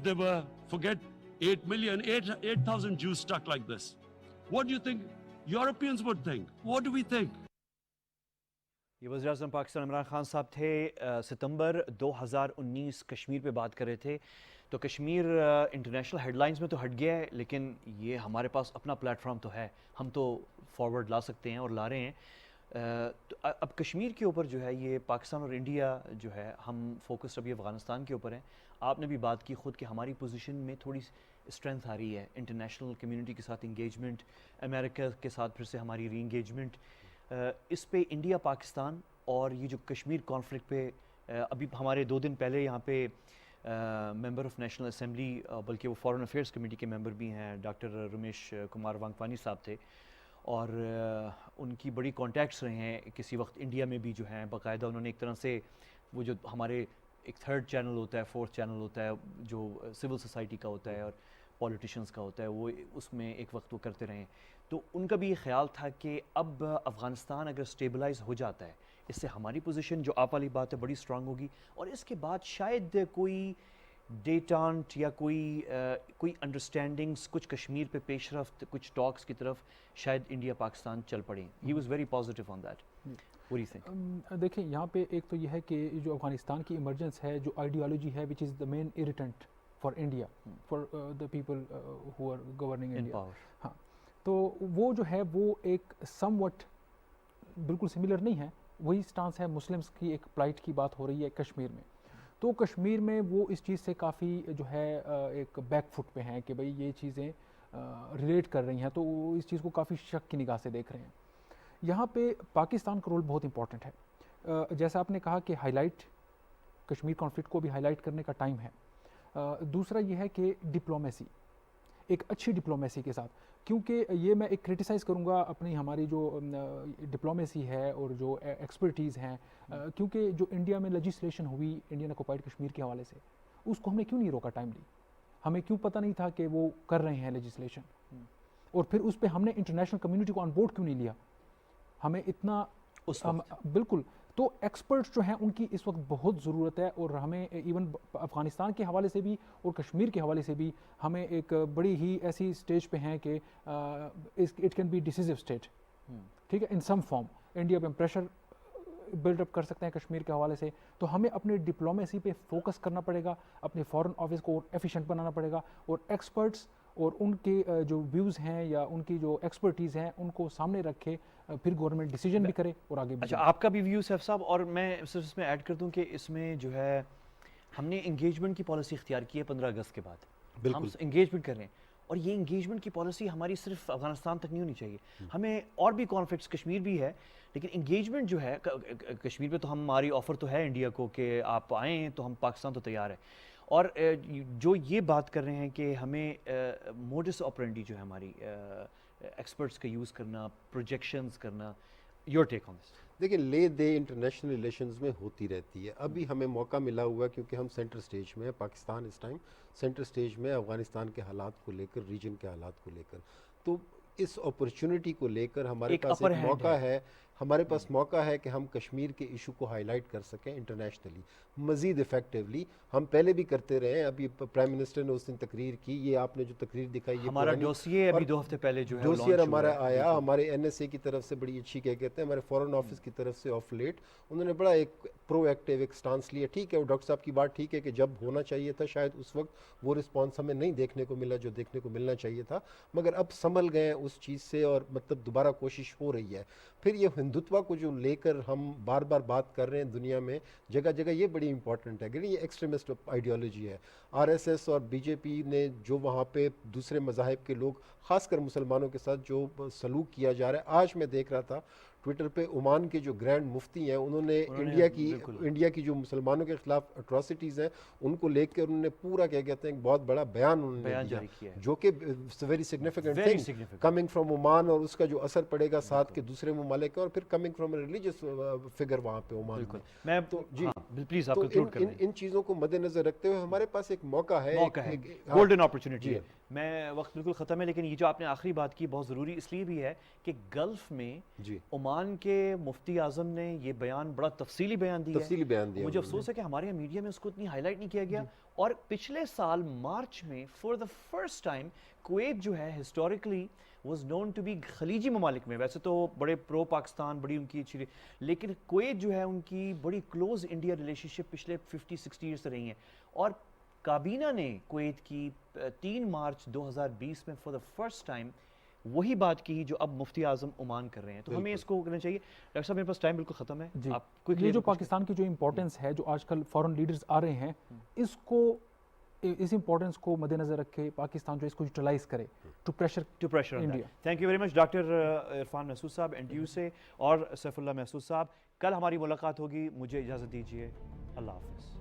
they were, forget 8,000 Jews stuck like this? What do you think Europeans would think? What do we think? یہ وزیر اعظم پاکستان عمران خان صاحب تھے, ستمبر 2019 کشمیر پہ بات کر رہے تھے. تو کشمیر انٹرنیشنل ہیڈ لائنز میں تو ہٹ گیا ہے, لیکن یہ ہمارے پاس اپنا پلیٹ فارم تو ہے, ہم تو فارورڈ لا سکتے ہیں اور لا رہے ہیں. اب کشمیر کے اوپر جو ہے یہ پاکستان اور انڈیا جو ہے ہم فوکس ابھی افغانستان کے اوپر ہیں. آپ نے بھی بات کی خود کہ ہماری پوزیشن میں تھوڑی اسٹرینتھ آ رہی ہے, انٹرنیشنل کمیونٹی کے ساتھ انگیجمنٹ, امریکہ کے ساتھ پھر سے ہماری ری انگیجمنٹ. اس پہ انڈیا پاکستان اور یہ جو کشمیر کانفلکٹ پہ ابھی ہمارے 2 دن پہلے یہاں پہ ممبر آف نیشنل اسمبلی بلکہ وہ فارن افیئرس کمیٹی کے ممبر بھی ہیں ڈاکٹر رمیش کمار وانگپانی صاحب تھے, اور ان کی بڑی کانٹیکٹس رہے ہیں کسی وقت انڈیا میں بھی جو ہیں. باقاعدہ انہوں نے ایک طرح سے وہ جو ہمارے ایک 3rd چینل ہوتا ہے 4th چینل ہوتا ہے جو سول سوسائٹی کا ہوتا ہے اور پولیٹیشنز کا ہوتا ہے, وہ اس میں ایک وقت وہ کرتے رہے. تو ان کا بھی یہ خیال تھا کہ اب افغانستان اگر اسٹیبلائز ہو جاتا ہے اس سے ہماری پوزیشن جو آپ والی بات ہے بڑی اسٹرانگ ہوگی, اور اس کے بعد شاید کوئی ڈیٹانٹ یا کوئی انڈرسٹینڈنگس کچھ کشمیر پہ پیش رفت کچھ ٹاکس کی طرف شاید انڈیا پاکستان چل پڑیں. He was very positive on that. What do you think? دیکھیں یہاں پہ ایک تو یہ ہے کہ جو افغانستان کی ایمرجنس ہے, جو آئیڈیالوجی ہے which is the main irritant for India, for the people who are governing India. ہاں, تو وہ جو ہے وہ ایک سم وٹ بالکل سملر نہیں ہے, وہی سٹانس ہے. مسلمس کی ایک پلائٹ کی بات ہو رہی ہے کشمیر میں, تو کشمیر میں وہ اس چیز سے کافی جو ہے ایک بیک فٹ پہ ہیں کہ بھئی یہ چیزیں ریلیٹ کر رہی ہیں, تو وہ اس چیز کو کافی شک کی نگاہ سے دیکھ رہے ہیں. یہاں پہ پاکستان کا رول بہت امپورٹنٹ ہے. جیسا آپ نے کہا کہ ہائی لائٹ کشمیر کانفلکٹ کو بھی ہائی لائٹ کرنے کا ٹائم ہے. دوسرا یہ ہے کہ ڈپلومیسی, ایک اچھی ڈپلومیسی کے ساتھ, کیونکہ یہ میں ایک کرٹیسائز کروں گا اپنی ہماری جو ڈپلومیسی ہے اور جو ایکسپرٹیز ہیں, کیونکہ جو انڈیا میں لیجسلیشن ہوئی انڈین آکوپائڈ کشمیر کے حوالے سے, اس کو ہم نے کیوں نہیں روکا ٹائملی؟ ہمیں کیوں پتہ نہیں تھا کہ وہ کر رہے ہیں لیجسلیشن, اور پھر اس پہ ہم نے انٹرنیشنل کمیونٹی کو آن بورڈ کیوں نہیں لیا؟ ہمیں اتنا بالکل. تو ایکسپرٹس جو ہیں ان کی اس وقت بہت ضرورت ہے, اور ہمیں ایون افغانستان کے حوالے سے بھی اور کشمیر کے حوالے سے بھی ہمیں ایک بڑی ہی ایسی اسٹیج پہ ہیں کہ اٹ کین بی ڈیسیزو اسٹیٹ, ٹھیک ہے, ان سم فارم. انڈیا پہ پریشر بلڈ اپ کر سکتے ہیں کشمیر کے حوالے سے, تو ہمیں اپنے ڈپلومیسی پہ فوکس کرنا پڑے گا, اپنے فارن آفس کو ایفیشینٹ بنانا پڑے گا, اور ایکسپرٹس اور ان کے جو ویوز ہیں یا ان کی جو ایکسپرٹیز ہیں ان کو سامنے رکھے, پھر گورنمنٹ ڈیسیجن بھی کرے اور آگے بھی. اچھا, آپ کا بھی ویو سیف صاحب, اور میں صرف اس میں ایڈ کر دوں کہ اس میں جو ہے ہم نے انگیجمنٹ کی پالیسی اختیار کی ہے 15 اگست کے بعد. ہم انگیجمنٹ کر رہے ہیں, اور یہ انگیجمنٹ کی پالیسی ہماری صرف افغانستان تک نہیں ہونی چاہیے, ہمیں اور بھی کانفلکٹس, کشمیر بھی ہے, لیکن انگیجمنٹ جو ہے کشمیر پہ تو ہماری آفر تو ہے انڈیا کو کہ آپ آئیں تو ہم پاکستان تو تیار ہے. اور جو یہ بات کر رہے ہیں کہ ہمیں موڈس آپرینڈی جو ہے ہماری ایکسپرٹس کا یوز کرنا, پروجیکشنز کرنا, یور ٹیک آن دس. دیکھیں لے دے انٹرنیشنل ریلیشنز میں ہوتی رہتی ہے. ابھی ہمیں موقع ملا ہوا کیونکہ ہم سینٹر سٹیج میں ہیں, پاکستان اس ٹائم سینٹر سٹیج میں افغانستان کے حالات کو لے کر, ریجن کے حالات کو لے کر, تو اس اپرچونٹی کو لے کر ہمارے پاس ایک موقع ہے, ہمارے پاس موقع ہے کہ ہم کشمیر کے ایشو کو ہائی لائٹ کر سکیں انٹرنیشنلی مزید افیکٹولی. ہم پہلے بھی کرتے رہے ہیں, ابھی پرائم منسٹر نے اس دن تقریر کی, یہ آپ نے جو تقریر دکھائی یہ ہمارا ڈوسیے ابھی 2 ہفتے پہلے جو ہے ڈوسیئر ہمارا آیا, ہمارے این ایس اے کی طرف سے بڑی اچھی کیا کہتے ہیں, ہمارے فورن آفس کی طرف سے آف لیٹ انہوں نے بڑا ایک پرو ایکٹیو ایک سٹانس لیا. ٹھیک ہے, وہ ڈاکٹر صاحب کی بات ٹھیک ہے کہ جب ہونا چاہیے تھا شاید اس وقت وہ رسپانس ہمیں نہیں دیکھنے کو ملا جو دیکھنے کو ملنا چاہیے تھا, مگر اب سنبھل گئے اس چیز سے اور مطلب دوبارہ کوشش ہو رہی ہے. پھر یہ ہندوتوا کو جو لے کر ہم بار بار بات کر رہے ہیں دنیا میں جگہ جگہ, یہ بڑی امپورٹنٹ ہے کہ یہ ایکسٹریمسٹ آئیڈیالوجی ہے. آر ایس ایس اور بی جے پی نے جو وہاں پہ دوسرے مذاہب کے لوگ خاص کر مسلمانوں کے ساتھ جو سلوک کیا جا رہا ہے, آج میں دیکھ رہا تھا ٹویٹر پہ عمان کے جو گرینڈ مفتی ہیں انہوں نے انڈیا کی جو مسلمانوں کے خلاف اٹراسٹیز ہیں ان کو لے کر انہوں نے پورا کیا کہتے ہیں ایک بہت بڑا بیان انہوں نے دیا, جو کہ very significant thing coming from Oman, اور اس کا جو اثر پڑے گا ساتھ کے دوسرے ممالک اور پھر کمنگ فرام ریلیجیس فگر وہاں پہ عمان میں. تو جی پلیز آپ تو کنکلوڈ کر لیں. ان چیزوں کو مد نظر رکھتے ہوئے ہمارے پاس ایک موقع ہے, گولڈن اپرچونٹی ہے. میں وقت بالکل ختم ہے, لیکن یہ جو آپ نے آخری بات کی بہت ضروری اس لیے بھی ہے کہ گلف میں عمان کے مفتی اعظم نے یہ بیان بڑا تفصیلی بیان دیا. مجھے افسوس ہے کہ ہمارے یہاں میڈیا میں اس کو اتنی ہائی لائٹ نہیں کیا گیا. اور پچھلے سال مارچ میں for the first time Kuwait جو ہے historically was known to be خلیجی ممالک میں, ویسے تو بڑے پرو پاکستان بڑی ان کی اچھی, لیکن کویت جو ہے ان کی بڑی کلوز انڈیا ریلیشن شپ پچھلے 50-60 ایئر سے رہی ہیں. اور کابینہ نے کویت کی 3 مارچ 2020 میں فار دا فرسٹ ٹائم وہی بات کی جو اب مفتی اعظم عمان کر رہے ہیں. تو ہمیں اس کو کرنا چاہیے. ڈاکٹر صاحب میرے پاس ٹائم بالکل ختم ہے. یہ جو پاکستان کی جو امپورٹنس ہے, جو آج کل فورن لیڈرز آ رہے ہیں, اس امپورٹنس کو مد نظر رکھے پاکستان جو اس کو یوٹیلائز کرے to pressure India. Thank you very much doctor Irfan Mehsud Sahib N T U سے اور سیف اللہ محسود صاحب. کل ہماری ملاقات ہوگی, مجھے اجازت دیجیے, اللہ حافظ.